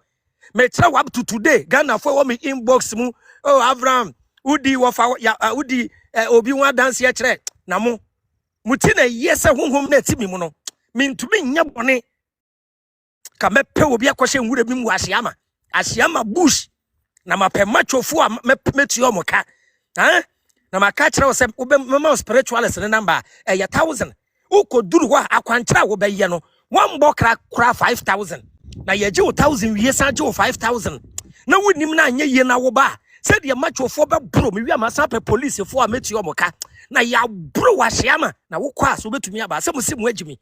Me try up to today Ghana for wo me inbox mu. Oh Avraham, udi wo fa ya udi obi ho dance ye kire na mo. Muti na yese honhom na ti mi mu no. Me ntumi nya bone. Ka me pe obi akɔhye nwura bi mu Asiama bush. Na mapemachofo a metuo moka na maka kire wo se mama spiritualist ne number 1000 ukoduru ho akwankyera wo beye no one bokra 5000 na ye je 1000 wie san je 5000 na wonim na anya ye na wo ba se de machofo be bro me wi amasa pe police fo a metuo moka na ya bro wa hyeama na wo kwa so betumi aba se musimu agimi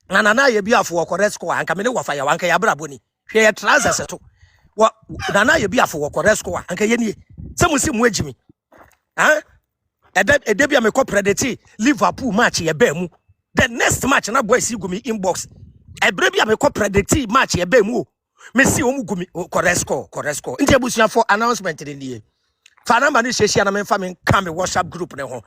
na Ayebiafo wo correct score anka me ne wo fa ya wanka ya brabo ni hwe ya trousers to wa na Ayebiafo wo correct score anka ye nie se musimu agimi ede bia me ko predict Liverpool match ye ba mu the next match na boys go me inbox ebre bia me ko predict match ye ba mu o me si o mu go me correct score nti abusia for announcement de nie fa number ni hyehyia na me fa me ka me WhatsApp group ne ho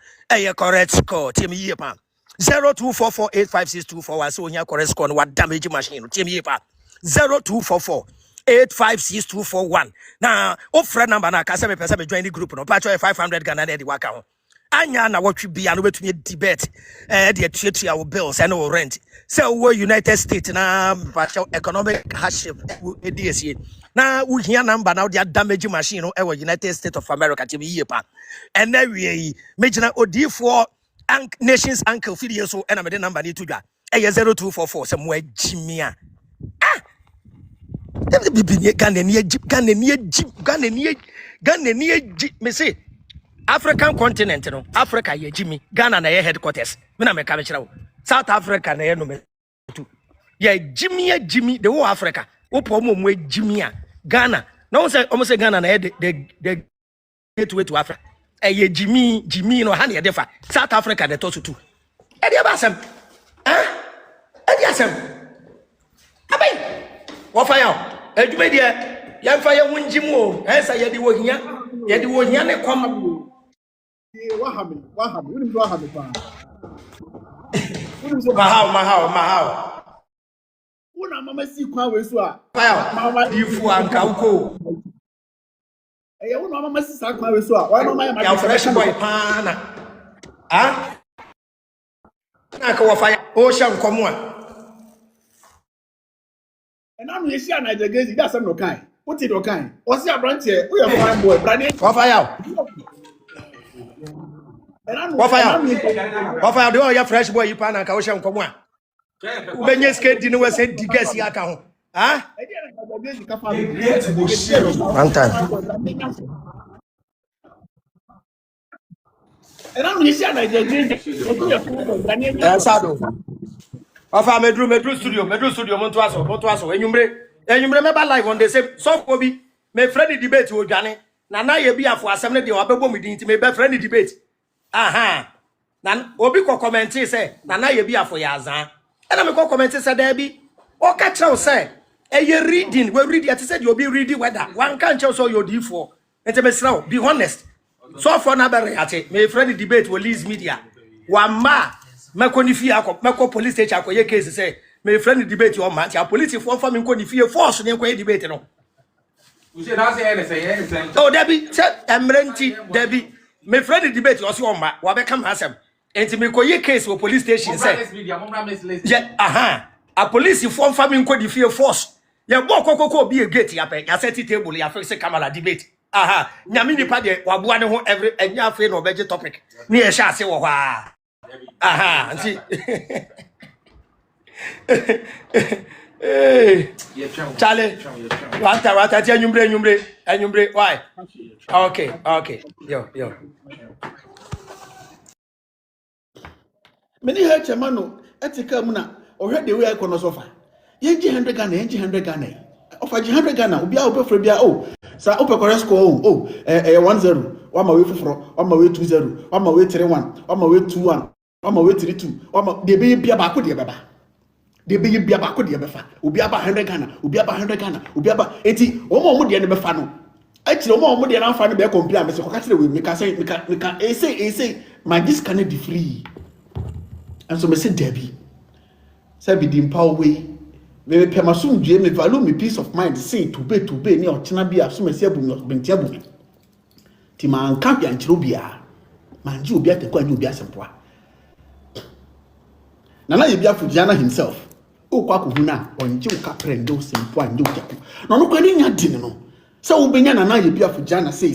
correct score tie me yie pa 0244856241 so onya correct score no wa damage machine tie me yie pa 0244856241 na o friend number na ka se me pese me join the group no pa cho 500 Ghana na di waka ho anya na watwi bia no betumi debate de atuatua wo bills and wo rent so wo United States na partial economic hardship ediesie na wo hia number na wo dia damage machine no e wo United States of America tie me yie pa and na wie megina odifo nations uncle video so and me the number ni to dwa 0244 se mo agimia dem de bibi Ghana ni agi me say African continent no Africa ye Jimmy Ghana na ye headquarters me na me ka me kira wo South Africa na ye no me tu ye Jimmy the whole Africa wo po mo Jimmy a Ghana na almost say Ghana na ye the gateway to Africa ye Jimmy no ha na ye defa South Africa the to two e dey ba asem e dey asem abai wo fa ya adwuma dia ye fa ye wonjim o ensa ye di wo hia ne kwam Wahame. What is Wahame? Mahau. Una mama si kwa wesu a. Mama difu anka uko. Una mama si sa kwa wesu a. Wa mama ya fresh boy pana. Na ka wo fire o hye nkomo a. Na no yesi na jagezi da sam no kai. What do kai? Osi abranche, wo ye fine boy, brane. Wo fire. Wafa do ya fresh boy yipa na ka wo hye nkomo a ubenye skate ni we say digasi aka ho one time And I'm listening Sado. Ofa medru studio monto aso enyumre meba live on the same so ko bi me friend debate wo dwane na na ye biafo asem ne de wabebo me din ti me be friend debate aha na obi ko comment say na ye biafo ya azan e na me ko comment say da bi o ka chew say e ye reading we read it say you be reading weather one can chew so you di for ente me sraw be honest so for na be reate me friend debate wo lease media wama mekonifi akọ meko police station akoye case say me friend debate o man ti police for me nkonifi force ne nkoye debate no we say na say anything oh debi say emrenti debi me friend debate o se o ma wa be come asem enti me koye case o police station say yeah aha a police for me nkonifi force ye bo kokoko bi e gate ya pe ya set table ya fix camera debate aha nyame nipa de waboa ne ho every enya afi no beje topic ne ye sha ase wo hwa aha nti Charlie wanta ti enyumbre why okay yo many heard Chamano, Etika Muna, or heard the way I can offer. Yenji 100 Ghana, offer 100 Ghana, Ubia Opa Frebia, oh, Sa Opa Corresco, 1-0, on my way for, on my way 2-0, on my way 3-1, on my way 2-1, on my way 3-2, on my baby Biabaco, dear Baba. The baby Biabaco, dear Befa, Ubiaba 100 Ghana, Ubiaba 100 Ghana, Ubiaba 80, or more than the Befano. Actually, more money than I'm finding back on Pia, Mr. Catcher with me, can say, my this cannot be free. And so I said, Debbie, say be the empower way. Me permasum due me value me peace of mind. Say to be near China be assume say bu bentiabu. Ti man camp ya nchiro bia. Man ji obi atekwa nyi obi asempoa. Nana Ayebiafo Jnana himself. O kwa ko huna onje o ka prende o sempoa nje o japo. No no kwani nya din no. Say wo benya Nana Ayebiafo Jnana say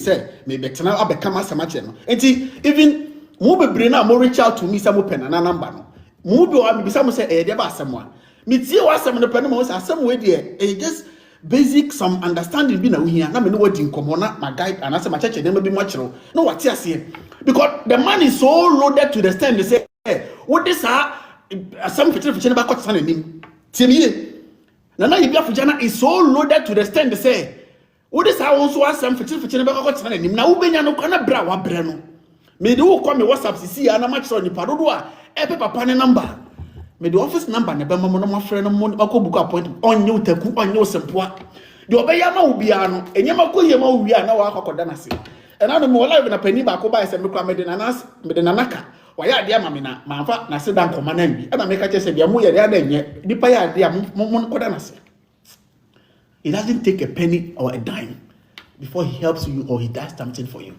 me betena abekama samache no. Enti even mo bebre na mo reach out to me say mo pen na number no. Mo bi o am bi say mo say e de ba asem a. Me tie wa asem no pen mo say asem we de e just basic some understanding bi na wo hia na me no wadi nkomo na my guide and asem a church dem bi mo kire no what ase because the man is so loaded to the extent they say what this asem fitin ba kwata sana nim tie me Nana Ayebiafo Jnana is so loaded to the extent they say what this won so asem fitin ba kwata sana nim na wo benya no kwa na bra wa bre no me do call me WhatsApp CC ana match on nipa dodo a e pe papa ne number me the office number ne be mo no mo frɛ no mo akobuku appointment onye utaku onye osempoa de obeya ma ubia no enye makoye ma ubia na wa akokoda na se ena no me live na pani ba ko ba se me kra me de nanaka wa ya de ama me na manfa na se dan koma na bi e na me ka che se de mo ye de ada nye nipa ya de mo koda na se. It doesn't take a penny or a dime before he helps you or he does something for you.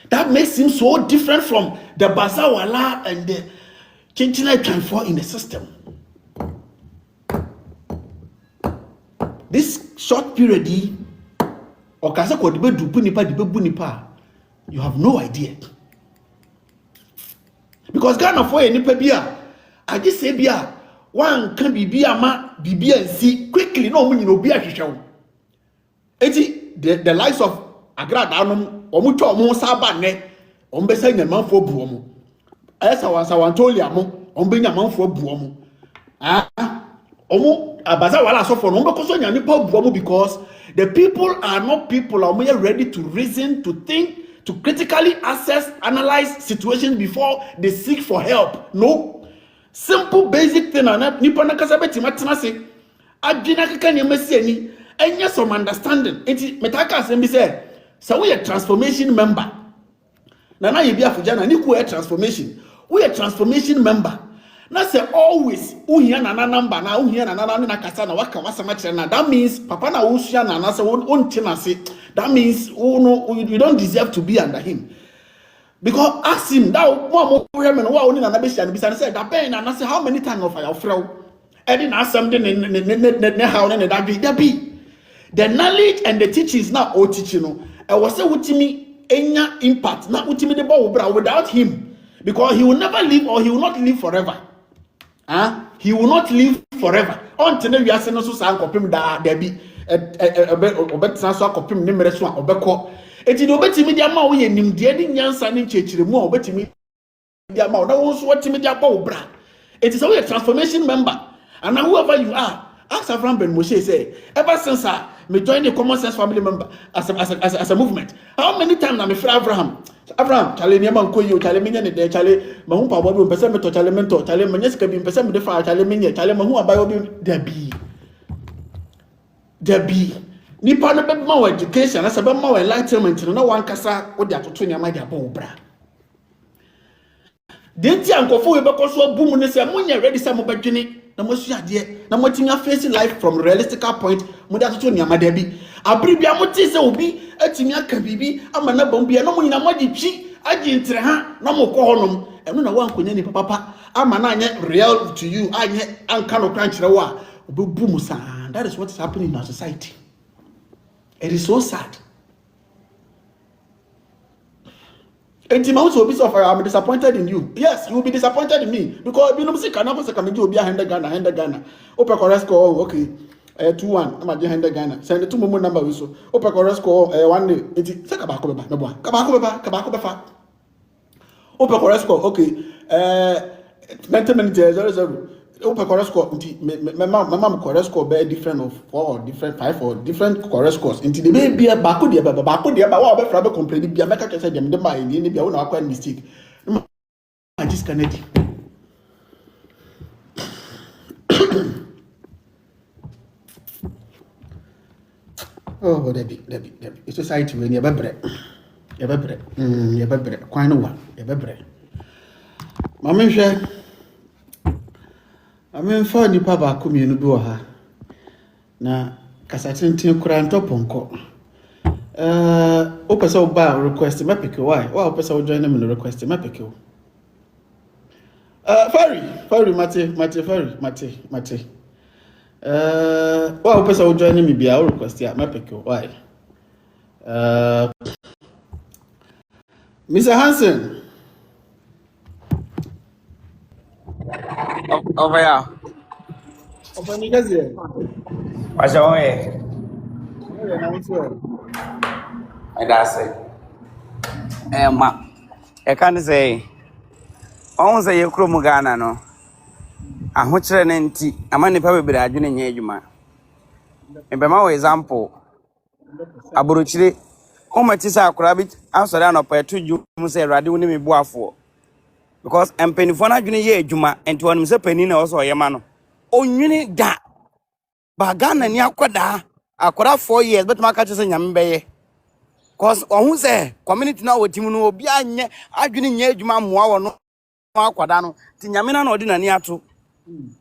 That makes him so different from the Bazawala and the Chinchilla transfer in the system. This short period, you have no idea. Because Ghana for any pebia, I just say bia, one can be bia ma bibia and see quickly no meaning no bia show. The likes of Agrad Anum. Omuto omo saba ne ombesa nyamanfo bu omo esa wantoli amo ombenya manfo bu omo omo abaza wala so for no bekoso nyanipa bu omo because the people are not people omo ready to reason, to think, to critically assess, analyze situations before they seek for help. No simple basic thing na nipa na kasa betima tena se adwina kaka ne mesi ani enya some understanding enti metaka asem bi say so we a transformation member. Nana Ayebiafo Jnana ni ku a transformation. We a transformation member. Na say always uhia nana number na uhia nana na kasa na waka wasama kire na. That means papa na usua nana say won tina say. That means you don't deserve to be under him. Because ask him that one more him no wa oni nana be sia no be say that ben nana say how many times of your frau. Edi na something ne how ne that be. The knowledge and the teachings now all teaching no. I was say wutimi enya impact na wutimi de ball without him because he will never live or he will not live forever. He will not live forever. Until we are saying so san kopim da bi obet san so kopim ne mere so obeko enti no betimi dia ma wo ye nimde ni nyansa ni nchechire mu a obetimi dia ma wo na wo so watimi dia ba wo bra. It is a transformation member. And now whoever you are, ask Avraham Ben Moshe say, ever since me join the Common Sense family member as a movement, how many times I'm afraid Avraham, Charlie Niaman Koyo, Charlie Minian, Charlie Mahumpa, Bob, Pessamento, Charlie Mento, Charlie Maneska, Pesam de Fire, Charlie Minia, Charlie Mahua, Biobi, there be. Nipa no be more education, as a bit more enlightenment, no one kasa, what they are to train your mind, bra. Denti ankofo we beko so boom ne se munya ready say mo badwene na mo su ade na mo tinya face life from realistical point mo da toto niama da bi abri bia mo ti se obi atimi aka bibi ama na bom bia na mo nyina mo di twi agi ntre ha na mo ko honom eno na wankonya ni papa ama na anye real to you anye anka no kran kire wo a obebu mu sa. That is what is happening in our society. It is so sad. And I'm disappointed in you. Yes, you will be disappointed in me because you know say cannot say come do be a hand Ghana. Open correct score okay. 2-1. I'm a hand Ghana. Send the two moment number we so. Open correct score 1 day. It say kabako beba. No boy. Kabako beba. Open correct score okay. 90 minutes 0-0. Open correct score. My mom correct score be different of 4 or different 5 or different correct scores. Until the baby a bako dia ba wa be fra be complain bia make ka say dem dem buy ni bia wo na akwa mistake. I just cannot. Oh, Debbie. It's society when you bebre. You bebre. Kwan no wa. You bebre. Mama hwe. Amen fa nipa ba ko mienu bi wo ha. Na kasa tenten kura ntoponko. O pese o ba request me pick why? Why o pese o join me request me pick o. Ferry Mate. Why o pese o join me bia o request ya me pick o why? Mr. Hansen. Over here. Open me gazi. What's your way? I that's it. Ma, I can't say. On say you krom Ghana no. A hochre nenti, amani pa bebre adwene nya adwuma. Mbema for example, aburuchire o matisa akura bi asore anopa etuju mu say rade woni me boafo. Because empenifo na adwene ye adwuma enti wonim se pani na oso yema no. Onwini da. Ba Ghana ni akoda akura 4 years but maka chese nyame beye. Cause ohun say community na wotimu no obi anye adwene nya adwuma moa wo no akwada no ti nyame na odi nani ato.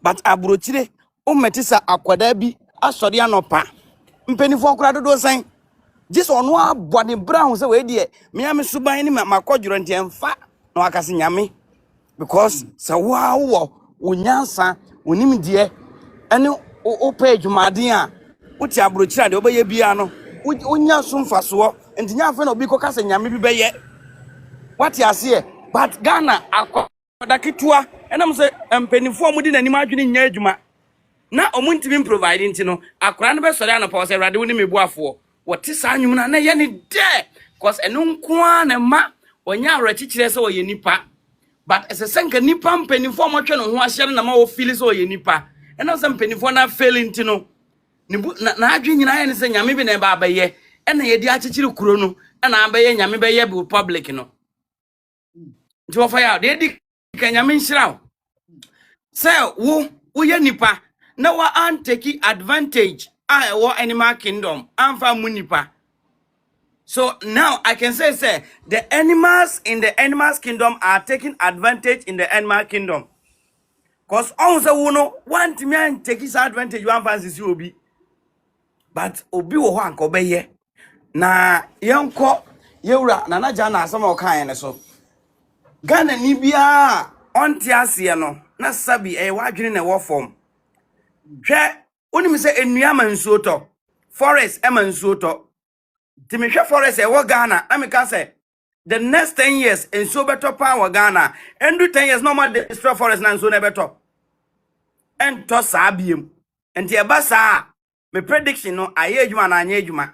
But aburochire o metisa akwada bi asori anopa mpenifo akura dodo san jis ono abode brown say we de me am suban ni makodworo nti emfa na wakase nyame because sa wo onyansa onimdie ene o page maden a uti aburochire de obeye bia no onya so mfaso nti nya afa na obi kokase nyame bi beye what you see but Ghana akoda kitua enam say empenifo mu di nanim adwene nya adwuma na omuntimi provide nti no akora no be sori anopa say rade woni mebuafo wote sa anwum na ye ne de cause eno nko na ma onya awrachichire say oye nipa but esesenka nipa mpenifo mo twe no ho ahyere na ma wo feel say oye nipa enam say mpenifo na fail nti no na adwe nyina ye ne say nyame bi na ba abaye ena ye di achichire kuro no ena abaye nyame be ye bi public no nti wo fa ya de di kanyame nhyiraw say wo ye nipa na wa an take advantage wa animal kingdom amfa munipa. So now I can say the animals in the animals kingdom are taking advantage in the animal kingdom. Cause on say we no want me and take his advantage one fancy obi. But obi wo ho anko be ye. Na yenko yewura na na Jnana asama okan ne so. Ghana ni bia onti ase no na sabi wadwene na wo form. Hwe oni mi se enua mansuo to forest e mansuo to timi hwe forest e wo Ghana na me ka se the next 10 years ensuo beto pa wo Ghana endu 10 years no more destroy forest na ensuo na beto ento saa biem enti e ba saa me prediction no aye adwuma na anya adwuma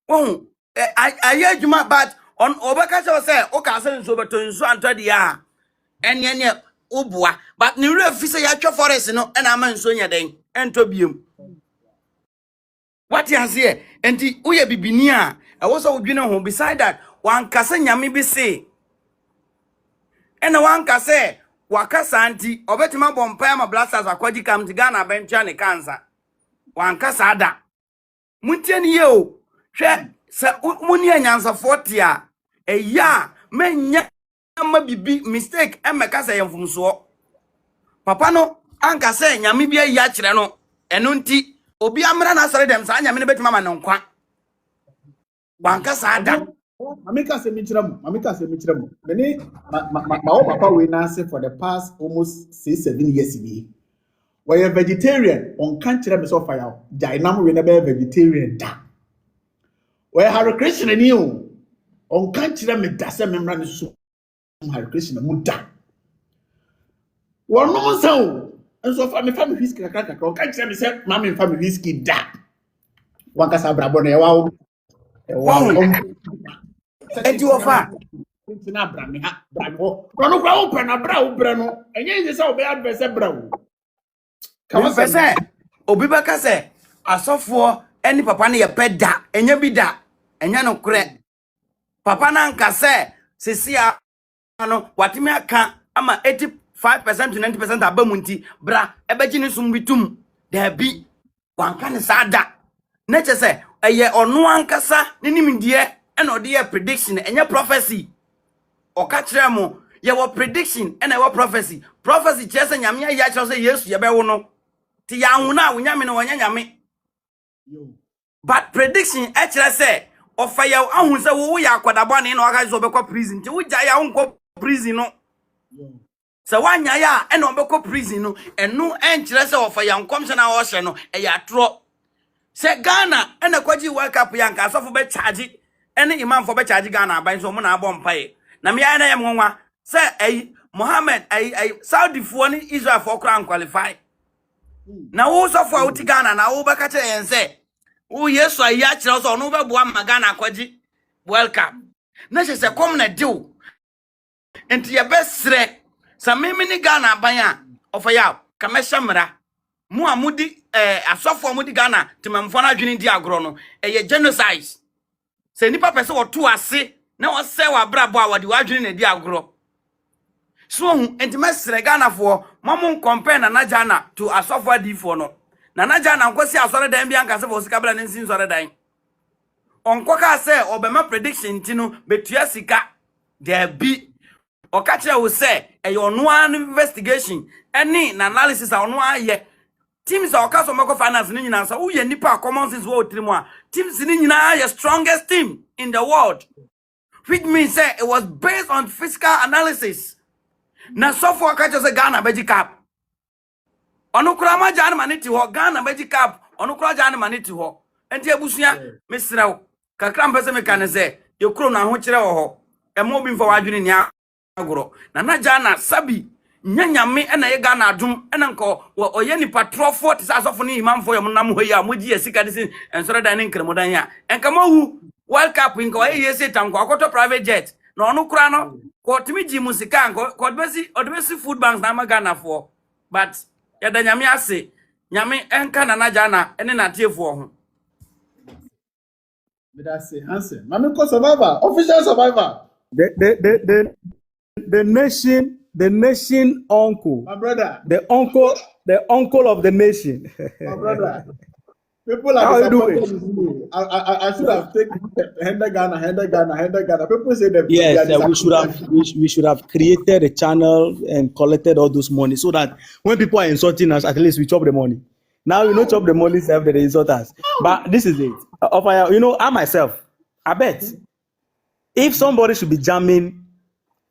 Oh, I heard you, but on Obaka say, okay, so beto nso antodi ya. Enye ubua, but ni real fi say ya twa forest no, na ama nso nya den. Ento biom. What you say? Enti uye bibini a, ɛwɔ sɛ wodwene ho beside that, wankasa nyame bi se. Ena wankasa wakasa anti, obetima bompa ma blasters akwaji kam tigana bencha ne kansa. Wankasa ada. Muntie ni ye o. Hwɛ sɛ muni anyansa 40 a, eya menya ma bibi mistake emeka sɛ yemfumso. Papa no anka sɛ nyame bia ya kyerɛ no. Eno nti obi amra na asɔre dem saa nyame no betima ma no nkwa. Wankasa ada. Mamika se michiramu. Many my papa we now say for the past almost 6-7 years ago. Why a vegetarian on country me so fire. Jainam we never vegetarian da. Why Hare Krishna new on country me da se me mra so Hare Krishna mu da. One no so and so for me family whiskey kakaka on country me say mama family whiskey da. Wankasa brabo na yawa Enti ofa. na bra me ha bra ho no kwa open na bra wo bre no enye nje se obe advance bra wo Kawa pese obi beka se asofo eni papa ne ye peda enye bi da enya no kure papa na nka se sesia no watimi aka ama 85% to 90% abamunti bra ebeji ni sum bitum da bi wanka ne sada na che se eye ono ankasa ne nimdie ena ode ye prediction enye prophecy oka kire mo ye wo prediction ena wo prophecy kire nyame ya kire se yesu ye bewo no ti ya huna wonyame no wonya nyame but prediction e kire se ofa ye ahun se wo ya akwadabo ne na waka so obekọ prison ti wugya ya unko prison no se wanya ya ena obekọ prison no enu en kire se ofa ya nkom se na wo hye no e ya tro se Ghana ena kwaji World Cup ya nka asofo be charge ene imam for be charge Ghana aban so mo na abọ mpae na me ya na yem nwa se Mohammed Saudi fo ni Israel for crown qualify na wo so for uti Ghana na wo be ka kire yen se wo Yesu ayi a kire so no be boa ma Ghana kwaji World Cup na se kom na dew enti ye be sre sa mimi ni Ghana aban a ofa ya ka me hyamra mu amudi asofo amudi Ghana timamfo na adwene di agro no eye genocide se nipa pese woto ase na wo se wa brabo a wode wadwene na di agro so hu enti mesre Ghana fo mamun compare na Jnana to asofo adifo no na Jnana nkosi asore dan bia nka se fo sika bla nsin sore dan onko ka se obema prediction ti no betua sika there be oka kire wo se ono an investigation any na analysis a ono aye teams are also mako finance ni nyina so uye nipa common sense wo trimu a teams ni nyina are strongest team in the world, which means say it was based on physical analysis na so for ka say Ghana beji cap onu kura ma Ghana maniti ho Ghana beji cap onu kura Ghana maniti ho enti abusua mesrew kakra mpese me kan say ye kuro na ho kire wo ho e mo bi mfa wadwene ni agoro na Ghana sabi nyanyame ena ye Ghana adum ena nko oye ni patrofo ti asofo ni imamfo yom nam ho ya moji esika disi ensoro dan nkremo dan ya enka mawu World Cup nko ye yesi tanko akoto private jet na onu kura no ko timi ji musika nko ko odbesi food banks na Ghana for but ya da nyame ase nyame enka na Ghana ene na tiefo ho me da say Hansen mami ko survivor official survivor the nation uncle. my brother The uncle of the nation. my brother people are How you doing? I should have taken Ghana. People say that Yes, we should have created a channel and collected all those money so that when people are insulting us, at least we chop the money. Now we don't chop the money, self they insult us. But this is it. I myself, I bet if somebody should be jamming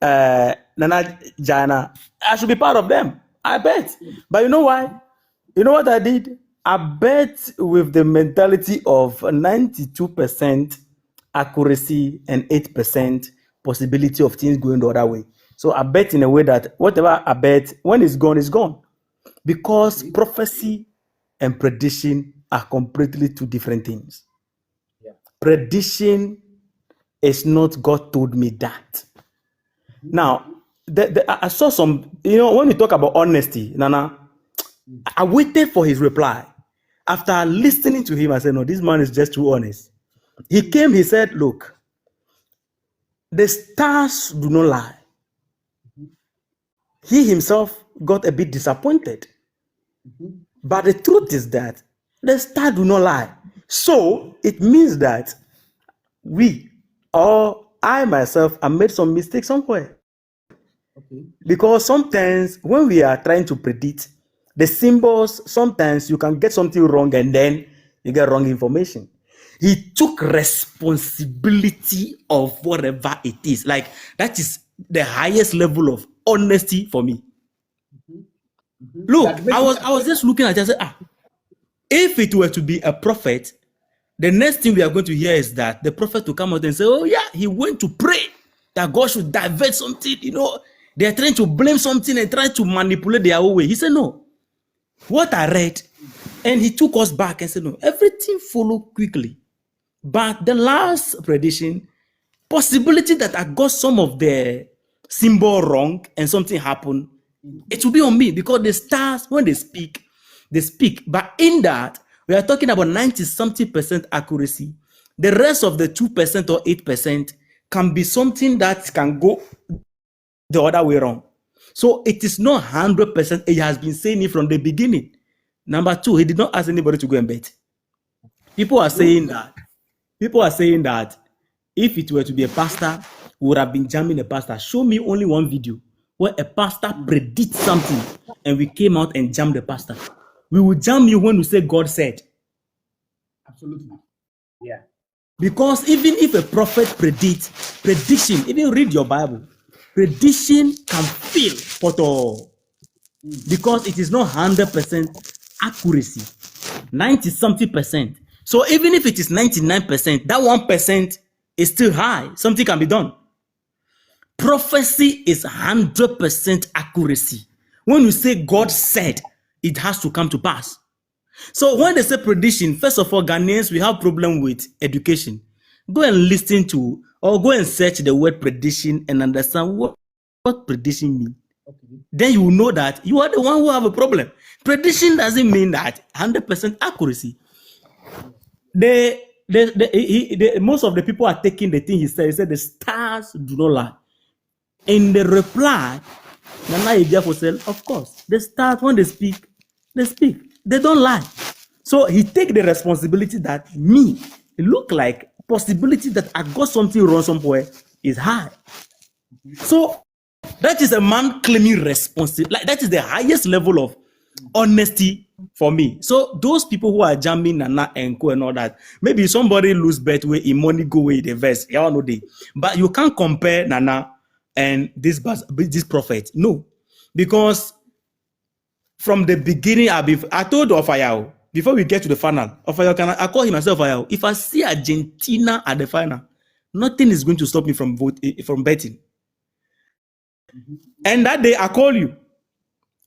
Nana Jnana, I should be part of them. I bet. But you know why? You know what I did? I bet with the mentality of 92% accuracy and 8% possibility of things going the other way. So I bet in a way that whatever I bet, when it's gone, it's gone. Because prophecy and prediction are completely two different things. prediction is not God told me that. Now, I saw some, when we talk about honesty, Nana, I waited for his reply. After listening to him, I said, no, this man is just too honest. He came, he said, look, the stars do not lie. He himself got a bit disappointed. But the truth is that the stars do not lie. So it means that we, or I myself, I made some mistakes somewhere. Because sometimes when we are trying to predict the symbols, sometimes you can get something wrong and then you get wrong information. He took responsibility of whatever it is. Like, that is the highest level of honesty for me. Look, I was just looking at it and said, if it were to be a prophet, the next thing we are going to hear is that the prophet will come out and say, oh yeah, he went to pray that God should divert something. They are trying to blame something and trying to manipulate their own way. He said, no. What I read, and he took us back and said, no, everything followed quickly. But the last prediction, possibility that I got some of the symbol wrong and something happened, it will be on me, because the stars, when they speak. But in that, we are talking about 90-something% accuracy. The rest of the 2% or 8% can be something that can go the other way around. So it is not 100%. He has been saying it from the beginning. Number two, he did not ask anybody to go and bet. People are saying that if it were to be a pastor, we would have been jamming a pastor. Show me only one video where a pastor predicts something and we came out and jammed the pastor. We will jam you when we say God said. Absolutely. Yeah. Because even if a prophet predicts, prediction, even read your Bible, prediction can fail photo, because it is not 100% accuracy, 90-something%. So even if it is 99%, that 1% is still high. Something can be done. Prophecy is 100% accuracy. When you say God said, it has to come to pass. So when they say prediction, first of all, Ghanaians, we have problem with education. Go and listen to, or go and search the word prediction and understand what prediction means. Okay. Then you will know that you are the one who have a problem. Prediction doesn't mean that 100% accuracy. Most of the people are taking the thing he said. He said the stars do not lie. In the reply, Nana Ayebiafo said, of course, the stars, when they speak. They don't lie. So he take the responsibility that it look like possibility that I got something wrong somewhere is high. So that is a man claiming responsibility. Like, that is the highest level of honesty for me. So those people who are jamming Nana and Co and all that, maybe somebody lose bet way in money go away the verse. Y'all know they. But you can't compare Nana and this prophet. No, because from the beginning, I told Ofayao, before we get to the final, Ofayao, I call him myself Ofayao. If I see Argentina at the final, nothing is going to stop me from betting. And that day, I call you.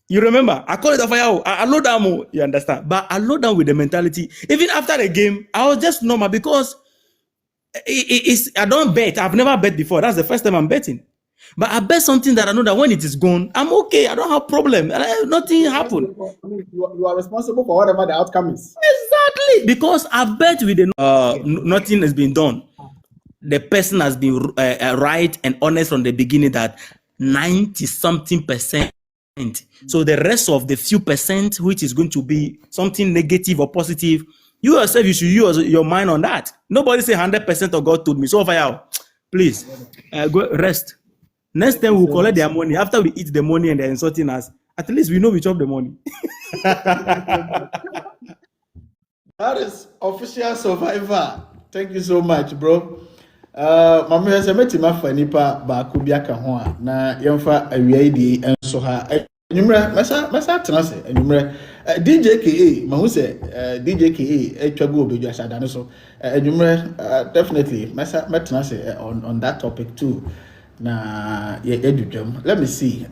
You remember? I call it Ofayao. I load down, you understand? But I load down with the mentality. Even after the game, I was just normal, because I don't bet. I've never bet before. That's the first time I'm betting. But I bet something that I know that when it is gone, I'm okay. I don't have problem. Nothing happened. I mean, you are responsible for whatever the outcome is. Exactly. Because I bet with nothing has been done. The person has been right and honest from the beginning that 90-something%. So the rest of the few percent, which is going to be something negative or positive, you yourself, you should use your mind on that. Nobody say 100% of God told me. So far, please go rest. Next time we'll collect their money. After we eat the money and they're insulting us, at least we know we chop the money. That is official survivor. Thank you so much, bro. Mama has a metima for nipa ba kubia ka ho a na yemfa awia di enso ha. Enumre masa tenase enumre DJ KA mahu se DJ KA etwago obedu asada no so. Enumre definitely masa tenase on that topic too. Na edudwam. Let me see.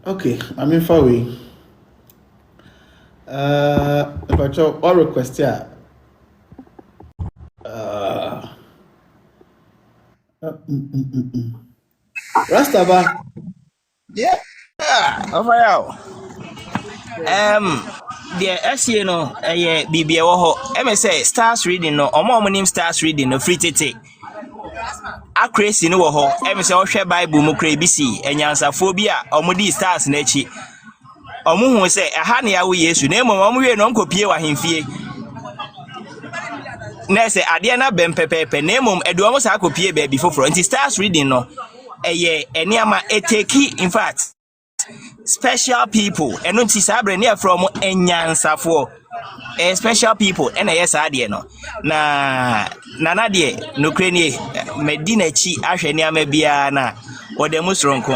Okay, I'm in far away. All request here. Rastaba. Yeah. Avraham. The SCA no, BBA wo ho. Say stars reading no, omo name stars reading no free tete. Akresi no wo ho. Say ohwe Bible mu kra bisi, enyansafo bi a omo di stars na echi. Omo hu say aha na yawo Yesu. Na emom omo we no nkopie wa hemfie. Na say ade na bem pepepe. Na emom edu omo sa akopie ba bi foforo. Nti stars reading no, eniama eteki in fact special people eno nti sabre near from enyansafo special people ena yes ade no na de no krenie medina chi ahwe niama bia na wode musronko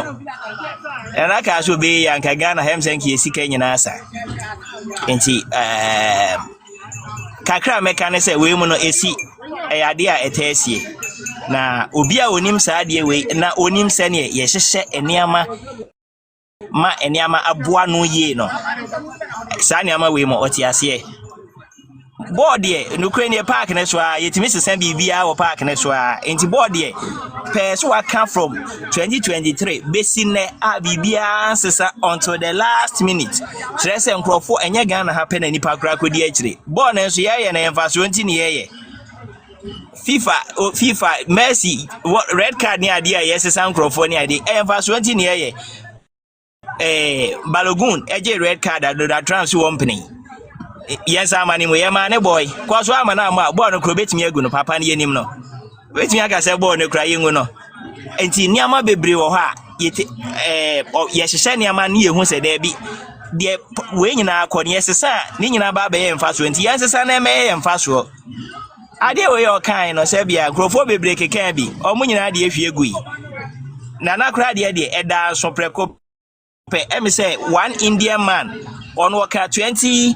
ena ka so be yanka Ghana hemsenki esika nyina asa enti kakra meka ne se we mu no esi ade a etesie na obi a onim saade we na onim sene ye hyehye eniama ma eniama aboa no ye no sa niama we mo otiase board ye Ukraine park ne so a yetimi sesa bibia wo park ne so a enti board ye so come from 2023 besine a bibia sesa until the last minute stress enkrofo enye Ghana happen ani pakra kodi akire board ne so ye na emfaso nti ne ye FIFA Messi red card ni ade a yes sesa enkrofo ni ade emfaso nti ne ye Balogun eje red card that trans company yes amani mo yema ne boy kwa so amana ma boy no kro betimi agu no papa ne yenim no betimi aka se boy no kra yengu no enti niama bebre wo ha yete ye hyehye niama ne yehu se da bi de we nyina akone yesesa ni nyina ba be ye mfaso enti yesesa na me ye mfaso ade we yo kan no se bia krofo bebre kekan bi omo nyina de ehwie gui na na kra de eda so preko me say one Indian man on worker 23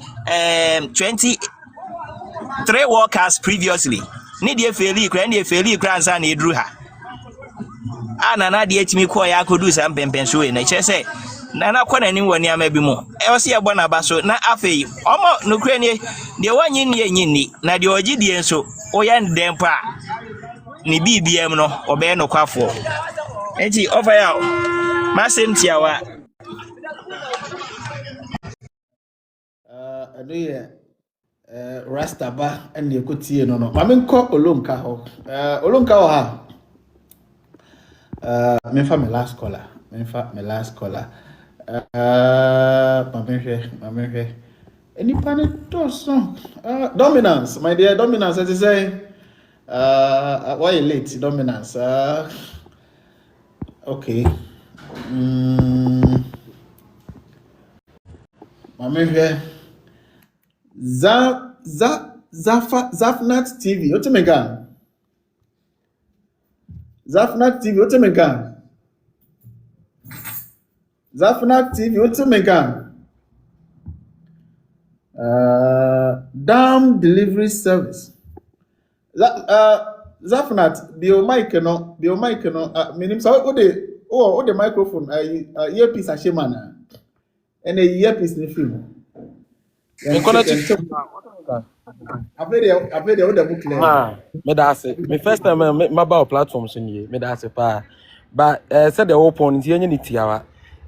workers previously need ye fairly kranza na edru ha na de etimi ko ya kodu sam pempen so na che say na kwana ni woni ama bi mu e se ye bona ba so na afei omo no kra ni de wanyi ni enyini na de ogi die nso oya ndem pa ni BBM no obe no kwafo enti over ya masem tiawa Rastaba and you could see no. Mamin ko Olunka ho. Olunka ho ha. Me fa my last caller. Mamin any panic doson. Dominance, my dear dominance, as you say. Why you late? Dominance. Okay. Mamin Zafnat TV, what you mean? Zafnat TV, what you mean? Zafnat TV, what you mean? Dam delivery service. Zafnat, the mic no. Meaning so what the microphone, earpiece a shemana, and a earpiece in the film. Me first time me about platforms in here. Me that's pa. But said the whole point here ni tiawa.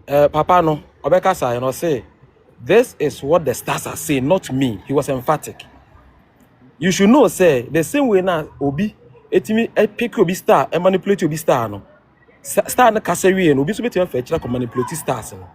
Papa no obeka say no say this is what the stars are saying, not me. He was emphatic. You should know say the same way now obi etimi pick obi star and manipulate obi star no. Star na kasewi no obi so beti fetch na manipulate stars no.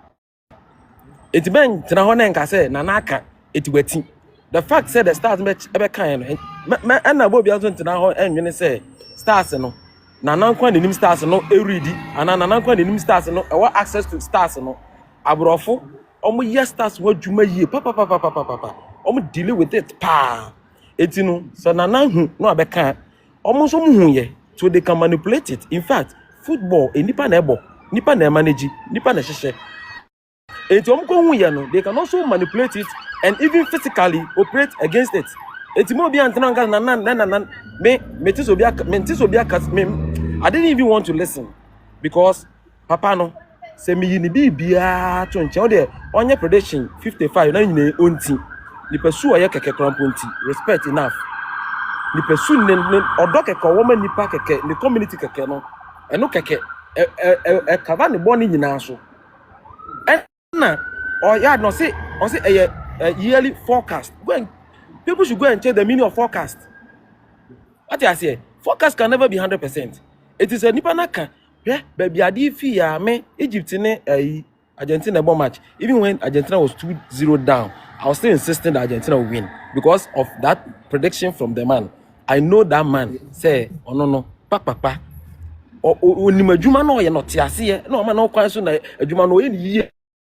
It ben tena ho na nka say na naka etiwati. The fact said the stars ebe kan no na bo bia so tena ho enwene say stars no na nankwa nim stars no ready ana na nankwa nim stars no e access to stars no abrofo omo yes stars wadwuma yie papa omo deal with it pa etinu so na nanhu no abeka omo so mu ye so they can manipulate it. In fact football enipa na ebo nipa na manage nipa na hyehyɛ etom ko hu ye no they can also manipulate it and even physically operate against it. Etimo bi antena nka na me I didn't even want to listen because papa no say me ni bibia to nche o de onye prediction 55 na nyine onti ni pursue aye keke krampo nti respect enough nipa su ne odo keke woma nipa keke ne community keke no eno keke cover ne boni nyina so na or yeah no say a yearly forecast people should go and check the meaning of forecast. What I say, forecast can never be 100%. It is a nipa naka. Yeah, baby, adi fi ya me Egypt ne Argentina bomb match. Even when Argentina was 2-0 down, I was still insisting that Argentina will win because of that prediction from the man. I know that man say, oh no, pa. O ni majuma no ye no tiase no man no kwan so na adwuma no ye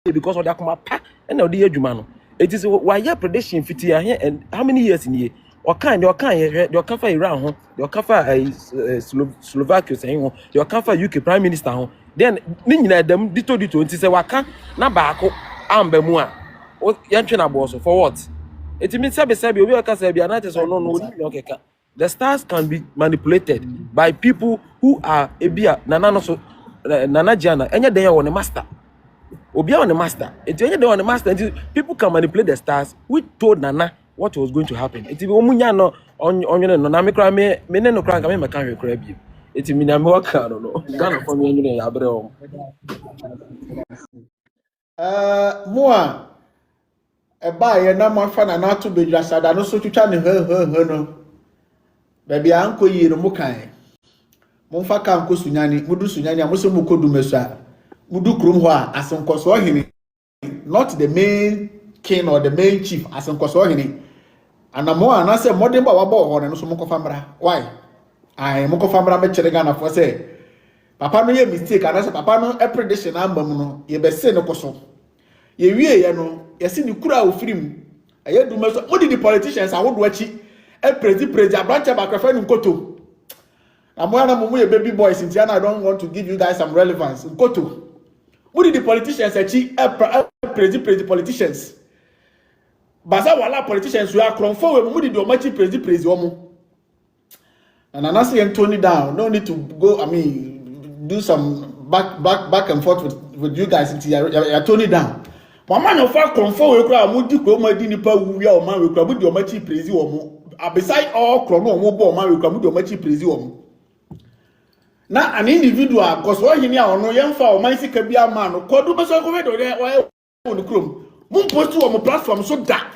because of that kuma pa and the adwuma no. It is why your prediction fit here and how many years in here? Or can for Iran ho, your can for Slovakia saying ho, your can for UK Prime Minister ho. Then ni nyina dem dito nti say waka na baako amba mu a. O yantwe na boss for what? It means sabe obi waka say bia na te so no okeka. The stars can be manipulated by people who are ebia nana no so nana Jnana enye den ya master. Obia on the master. It's when they on the master, people can manipulate the stars. We told Nana what was going to happen. It's omunya no on no na me kra me no kra ka me kan hwekra bi. It's me na me waka no no. Ghana for me anyune abre o. Moa eba ye na mo fa na na to bedwa sada no so twitwa ne he no. Baby anko yi no mo kan. Mo fa kan ko sunyani, mudu sunyani a mo so mo kodu mesua. Mudu krum ho a asenkoso hini, not the main king or the main chief asenkoso hini. Anamo anase modern ba wabo ho no so mo kofa mra. Why? Ai mo kofa mra me kire Ghana for say papa no ye mistake anase papa no e prediction ambam no ye be se no koso. Ye wie ye no ye se ni kura ofirim. Aye du meso mo di politicians awodo achi e prezi abranche bakrefa nu nkoto. Amwana mumu ye baby boys in Jnana. I don't want to give you guys some relevance. Nkoto. Who did the politicians achieve? Prezi politicians. Baza wala politicians who are confirmed. Who did the much prezi omo? And I'm saying Tony down. No need to go. I mean, do some back and forth with you guys until you Tony down. But man of fact confirmed. We cry. Mudi ko ma di nipa wuya o man we cry. Mudi o much prezi omo. Beside all chrono omo bo man we cry. Mudi o much prezi omo. Na an individual cause what hini a ono yemfa o man sika bia man no kodu beso ko wedo o no krom mun post wo mo platform so da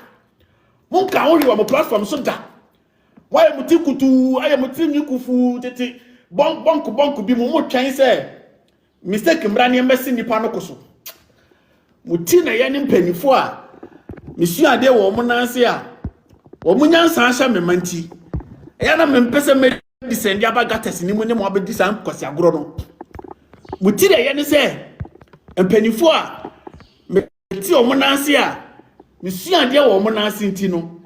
mun ka wo wo mo platform so da why muti kutu aye muti nyikufu tete bonk bi mo twan se mistake mra ne mbesi nipa no koso muti na ye ne mpanifo a misu ade wo mo nanse a wo mo nyansa ahya memanti eya na mempese me descend aba gates ni mu ne mo abedi san kwasi agoro no muti de ye ne se mpanifo a meti o mo nanse a misu ade wo mo nanse nti no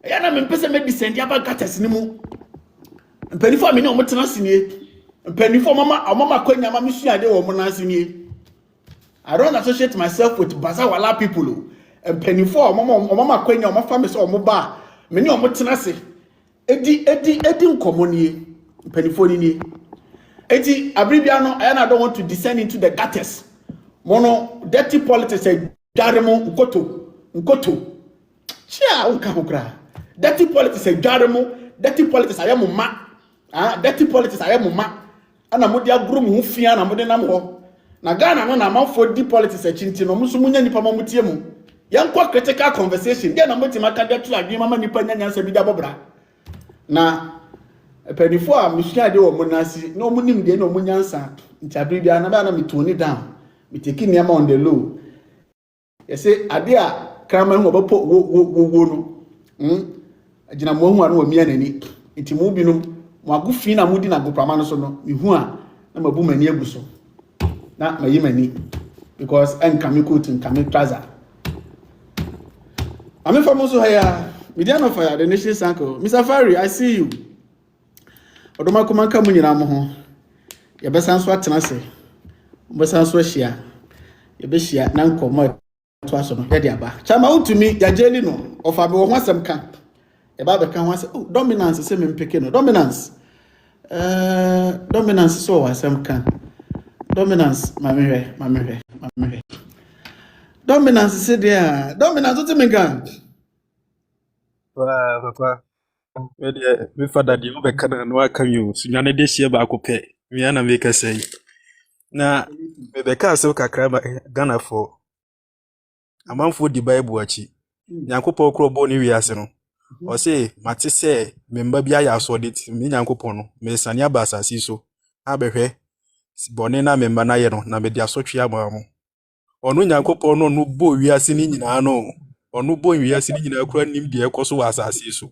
eya na mempese me descend aba gates ni mu mpanifo a me ne o mo tena sinie mpanifo mama kwanya ma misu ade wo mo nanse nie. I don't associate myself with Bazawala people. Mpanifo mama kwanya o mafa me se o mo ba me ne o mo tena se edi nkomonie mpanifo ni edi abribia no I don't want to descend into the gutters mono dirty politics jaremo nkoto chia unka hokra dirty politics jaremo dirty politics ayemo ma dirty politics ayemo ma ana modi agrum hu fia na modi nam ho na Ghana no na amafo di politics achinti no muso munya nipa mamutie mu yankwa critical conversation dia na moti maka detu adwi mama nipa nyanya nsa bi da bobra na penifo a mishia de wo monasi no munim de no munyansa ntabiri bia na ba na mitoni down miteki niam on the low yese ade a krama hu obapo wo no agina mo hu anu wo mia nani nti mu binum mo agufi na mudi na goprama no so no mihu a na mabu mani aguso na mayi mani because enkame coat enkame trouser I'm from Mosohaya. Mediano fire, the nation's uncle. Mr. Fari, I see you. Odoma kumanka munyina mo ho. Ye besan so atena se. Besan so hia. Ye be hia na nkomo to aso no. Ye de aba. Chama utumi ya jeli no. Ofa be wo ho asem ka. Ye ba be ka ho asem. Oh, dominance se me mpeke no. Dominance. Dominance so asem ka. Dominance mamehwe. Dominance se dia. Dominance uti menga. Papa. Me father the over can no aka you. Sunyane de share ba ko pe. Me ana make say. Na me be ka so kakra ba Ghana for. Amanfo di Bible achi. Nyankopɔn kro bo ni wiase no. O say mate say memba bia ya so de ti me Nyankopɔn no. Me sane aba asase so. Abehwe bɔne na memba na ye no na me de asotwe amamu. Ɔno Nyankopɔn no no bo wiase ni nyina no. Ɔno bo wiase ni nyina kura nim de ekoso wa asase so.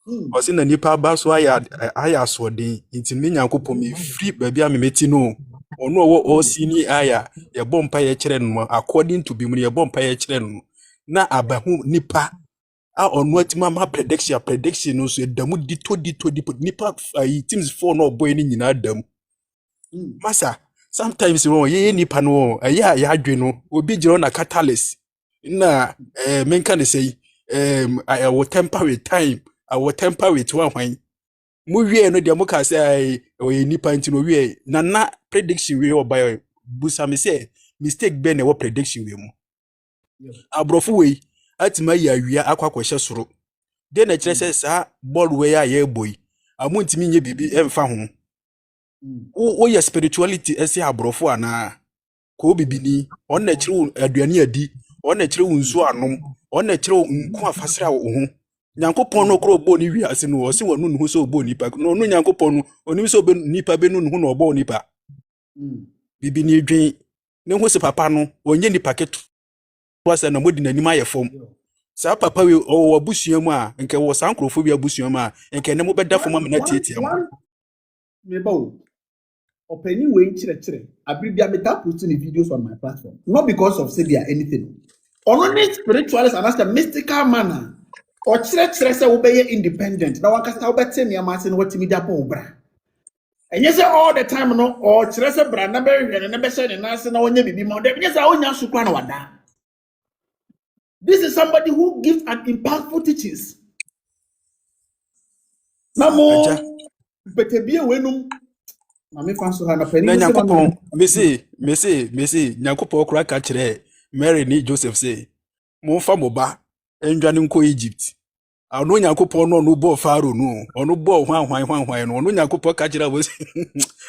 Ɔse na nipa ba so aya asɔden nti me Nyankopɔn me free baabi a me meti no ɔno ɔwɔ ɔsini aya ye bompa ye kyerɛ no according to bi mu ye bompa ye kyerɛ no na abahu nipa a ɔno atima ma prediction no so edamu dito nipa teams 4 no boy ni nyina dam masa sometimes wo ye nipa no ya adwe no obi giro na catalyst na menka ne say I will temper with time. I will temper with one wine. Movie no de muka say o nipa nti no wie na prediction we oba busa me say mistake be na wo prediction we mu. Abrofo we atima ya wia akwakwahye soro. De na kire say sa ball we ya ye boy. Amuntimi nye bibi emfa ho. Wo ya spirituality ese abrofo ana ko bibini on na kire aduane adi on na kire unsu anom on na kire nko afasra wo ho. Nyankopɔn no kro bo ni wiase no o se wonu nu so bo nipa no no Nyankopɔn no onim so be nipa be nu nu no bo nipa bibi ni dwen ne ho se papa no onye nipa keto wasa na modi nanim ayefom sa papa we o abusua mu a nke wo san krofo bi abusua mu a nke ne mo beda fom am na tietia mu me bawo openi we chire abibia meta post the videos on my platform not because of say they are anything only spiritualist and as a mystical manner or chire say we be independent na wankasa we bete me amase no watimi da pon bra enye say all the time no or chire say bra na be hwene na be hye ne nase na wonya bibi mo de enye say onya sukwa na wada. This is somebody who gives an impactful teachings. Namo betebie wenum na me fan so ha na pani na Nyankopɔn mesi Nyankopɔn kura ka kire Mary ni Joseph say mo fa mo ba endwane nko Egypt ano Nyankopɔn no bo Pharaoh no ono bo hwan no ono Nyankopɔn ka kire wo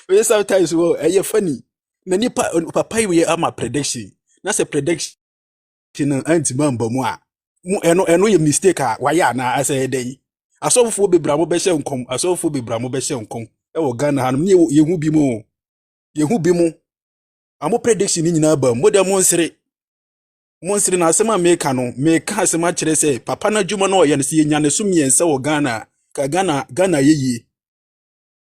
we sometimes wo eye funny na nipa papa we ama prediction na say prediction no anti-mamba mu a mu eno ye mistake a waya na ase dey asofo bebra mo be hye nkom e wo Ghana hanum ne yehu bi mu amo prediction ni nyina ba mo de monsere na asema meka no meka asema kire say papa na dwuma na oye ne se nya ne so miensa wo Ghana ka Ghana yeye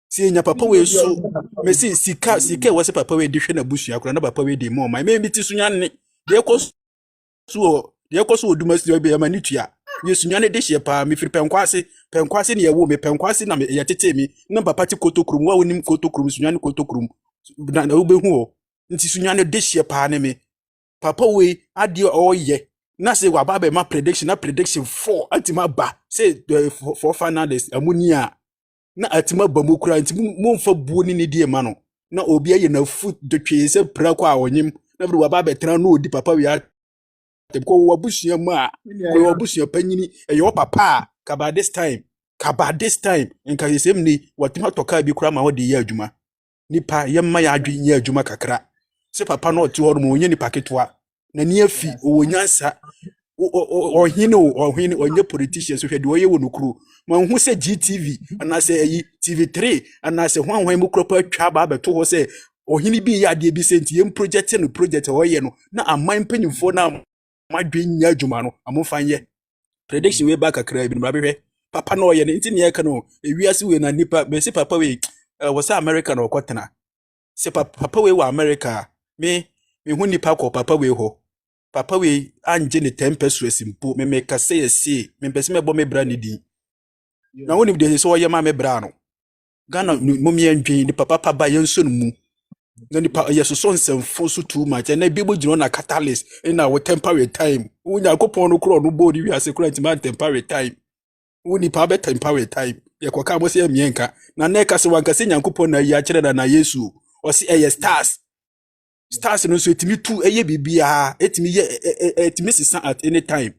si nya papa we so me si sika wo se papa we de hwe na busua kora na papa we de mo me ti so nya ne de koso odumasi obi ya manitua yesu nyane de hye pa me firi penkwase ne yewo me penkwase na ye tete mi na papa ti kotokrum wa wonim kotokrum sunyane kotokrum na obehu o nti sunyane de hye pa ne me papa we ade oye na se wa baba ma prediction 4 antima ba say for finalists amunia na atima ba mu kura nti mo mfa buo ni ne die ma no na obi aye na foot de twe se pra kwa awonyim na bru wa baba tena no odi papa we ko wabusua mu a ko wabusua panyini eyo papa ka by this time nka yesem ni watima toka bi kura ma wodi ye adwuma nipa yemma ya adwen ye adwuma kakra se papa no oti hodo mo onye nipa ketwa na ni afi owonyansa ohini onye politicians so hwede oye wonukuru ma hu se GTV ana se ayi TV3 ana se hwanhwan mu kropa atwa ba beto ho se ohini bi ya de bi senti yem project oye no na aman panyimfo na madwen nya adwuma no amofanye prediction we back akra bi mabehwe papa no oye ne nti ne yeka no ewiase we na nipa be se papa we was America no kwotena se papa we wa America me hu nipa ko papa we ho papa we anje ne 10 pesos mpo me meka say me pese me bo me bra ne din na woni de so oye ma me bra no Ghana mo mi andwen ni papa ba yenso no mu na nipa yeso so nsemfo so too much na bibo gino na catalyst na wo temporary time wo Yakopon no kro no body wi ase kro antima temporary time wo nipa be temporary time ye koka mo se amienka na na ka se wanka se Yakopon na ya kire na Yesu o se eye stars no so etimi tu eye bibia etimi ye etimi sisa at any time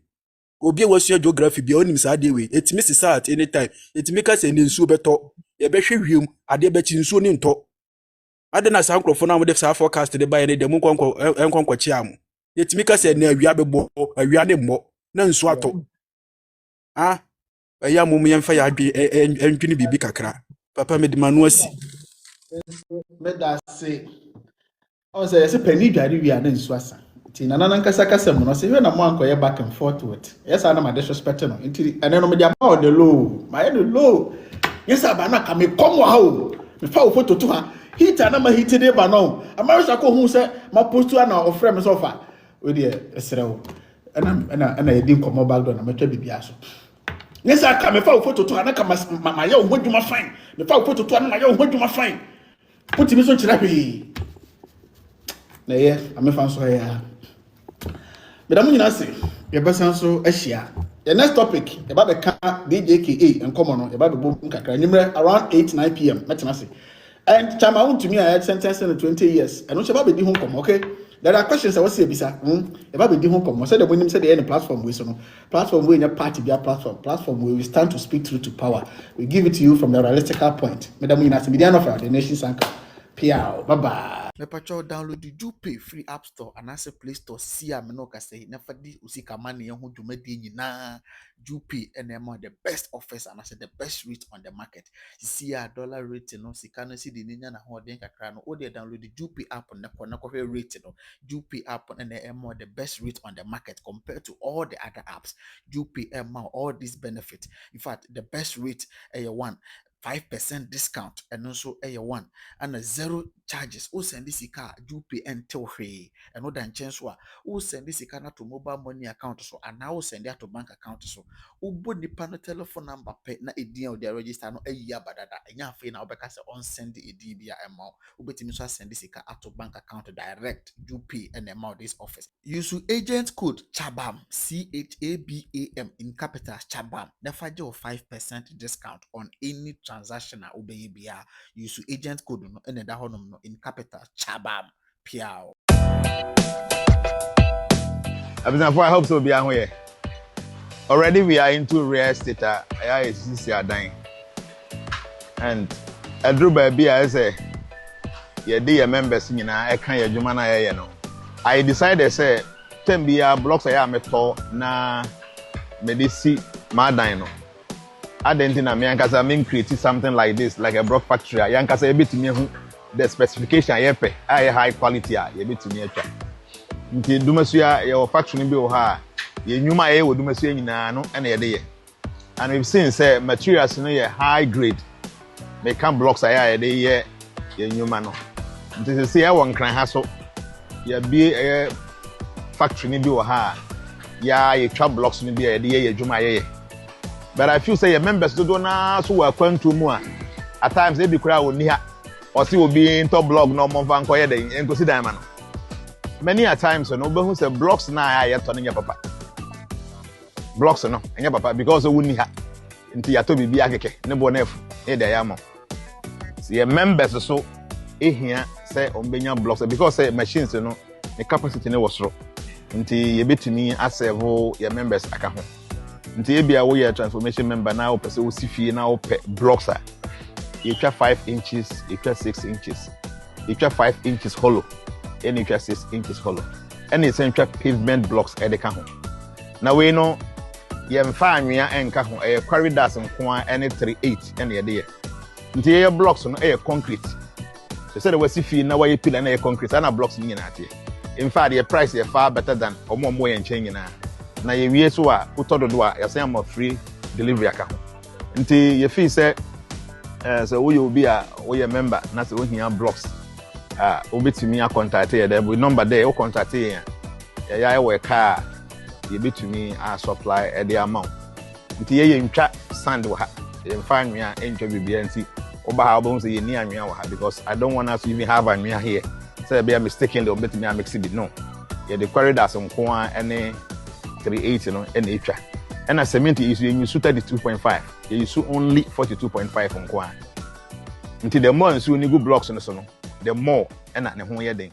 obi a wasua geography bia onim saa de we etimi sisa at any time etimi ka se ne nsuo beto ye behwe wiem ade bechi nsuo ne nto ade na saa nkrofo na mo de saa forecast de baye ne de mu nkwankwa chi am etimi ka se na awia bebo awia ne mmo na nsuo ato ah ya mum yemfa ya adwe entwini bibi kakra papa me de manu asi me da se o say yes pani dware wi ana nsu asa ti na nan kasa kasa mu no say we na mo ankoye back and forth with yes ana ma disrespect no nti ene no me dia ma the low my the low yes aba na ka me come wa o me fa o photo to ha hit na ma hit de ba no amarisha ko hu say ma post na ofre me so fa we de esrewo ana ye din komo back door na metwa bibia so yes aka me fa o photo to ha na ka ma ya o hodwuma fine me fa o photo to na ma ya o hodwuma fine put me so chira bi na ye amefa so ya Madam nyina se ye besan so ahia the next topic ye ba be ka DJKA enkomo no ye ba be bom kakra nyimre around 8-9 pm metena se and chama want me I sentence in 20 years and no she ba be di ho enkomo okay there are questions I was say bisa ye ba be di ho enkomo say the bonim say the any platform we so no platform we nya party bia platform we stand to speak truth to power we give it to you from the realistical point Madam nyina se media no for the nation sanka Piao, bye bye. Me pacho download the Jupe free app store and as a Play Store. See a menoka say never di usika money and who do me na Jupe and them the best offers and I said the best rate on the market. See a dollar rate no see can see the ninya na holding a crown or they download the Jupe app on the corner rate no Jupe app and the best rate on the market compared to all the other apps. Jupe all these benefits. In fact, the best rate one. 5% discount and also a one and a zero charges. Who send this car Jupe until free and no than chance who send this car to mobile money account so and now send that to bank account so who put the panel telephone number pay na a deal they register no a year but that and ya fee now because on send the DBA amount who bet him so send this car to bank account direct Jupe and amount this office. Use agent code CHABAM CHABAM in capitals CHABAM. Never do 5% discount on any transaction na obey bia. Use agent code no and that honum no in capitals CHABAM. Piao. I hope so. Be here. Already we are into real estate. I is dying, and I drew by be I say, yeah, dear members, you know, I can't your Jnana, you know. I decided say 10 blocks I am at all na medicine my dino. I didn't think I mean create something like this, like a block factory. I can say a bit to me the specification I pay, I high quality, a bit to me. Nti dumasia your factory bi o ha ye nyuma ye wo dumasia nyina no na ye de ye and we've seen say materials no ye high grade make can blocks ye de ye nyuma no nti say ye won kran ha so ye bi factory ni bi o ha ya ye twa blocks ni bi ye de ye dwuma ye but I feel say your members do na so wa kwantu mu a at times they be kura oni ha o si obi into blog no mo van ko ye de enko si dan ma no many a times no be who say blocks na ya to nya papa blocks no nya papa because we ni ha nti ya to bibi akeke ne bo na efu e da ya mo see members so ehia say ombenya blocks because say machines no the capacity ne was ro nti ye betumi aserve your members aka ho nti e bia wo ye transformation member na wo pese wo sifie na wo pe blocks a you try 5 inches you try 6 inches you try 5 inches hollow and you 6 inches hollow and it's central pavement blocks at the cajon. Now we know you have anwea enka ho e corridors nko any 3-8 and the idea blocks on air concrete so say the we see na why pillar na air concrete and blocks ni na tie in fact the price is far better than omo yen change na ye wie so a utodo do a you say am free delivery aka ho nti ye feel say so we will be a member na say we here blocks obetumi a contact here there with number there o contact here ya we car you betumi a supply the amount nti ye ntwa sand wa ha ye fa anwea ntwa bibia nti oba ha obon say ye ni anwea wa ha because I don't want us to even have anwea here say be a mistakenly obetumi a mix it no ye the corridors nko any 380 no and etwa and a cement is you use 32.5 you use only 42.5 nko nti the more nso ni go blocks no so no the more and ne ho ye den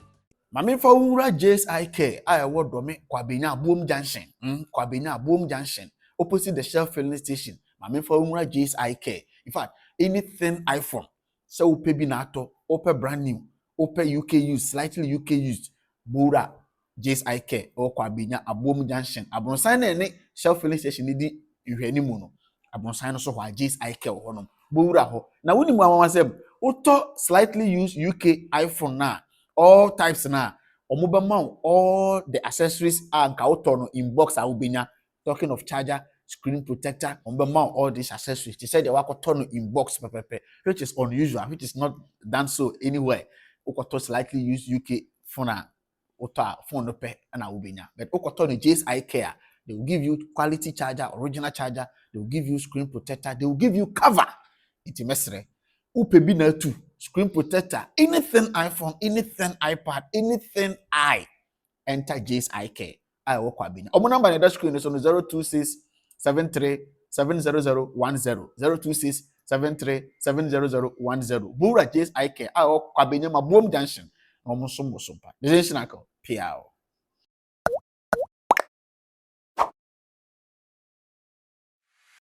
Mame fa wura Jace Eye Care a ɛwɔ Dome Kwabenya Boom Junction. Kwabenya Boom Junction. Opposite the Shell filling station. Mame fa wura Jace Eye Care. In fact, anything iPhone. So upe binato, upe brand new, upe UK used, slightly UK used. Bura Jace Eye Care or Kwabenya Boom Junction. Abronsan ne Shell filling station ni di ihwe ni mu no. Abronsan no so hwa Jace Eye Care ho no. Bura ho. Na woni mu awasem, uto slightly used UK iPhone na all types na omobema all the accessories and kautono in box ubenya. Talking of charger, screen protector, omobema all these accessories. They said they were tono in box pepepe, which is unusual, which is not done so anywhere. Okoto slightly used UK phone ota phone no pe na ubenya. But okoto no Jace Eye Care, they will give you quality charger, original charger, they will give you screen protector, they will give you cover. Iti mesre. Upe bina tu screen protector, anything iPhone, anything iPad, anything enter Jace Eye Care. I work with Bina. Omo number in the screen is on 026 73 70010 026 73 70010. Bura Jace Eye Care. I work with Bina. Ma Boom Junction. Omo sumbo sumpa. This is Nako. Piao.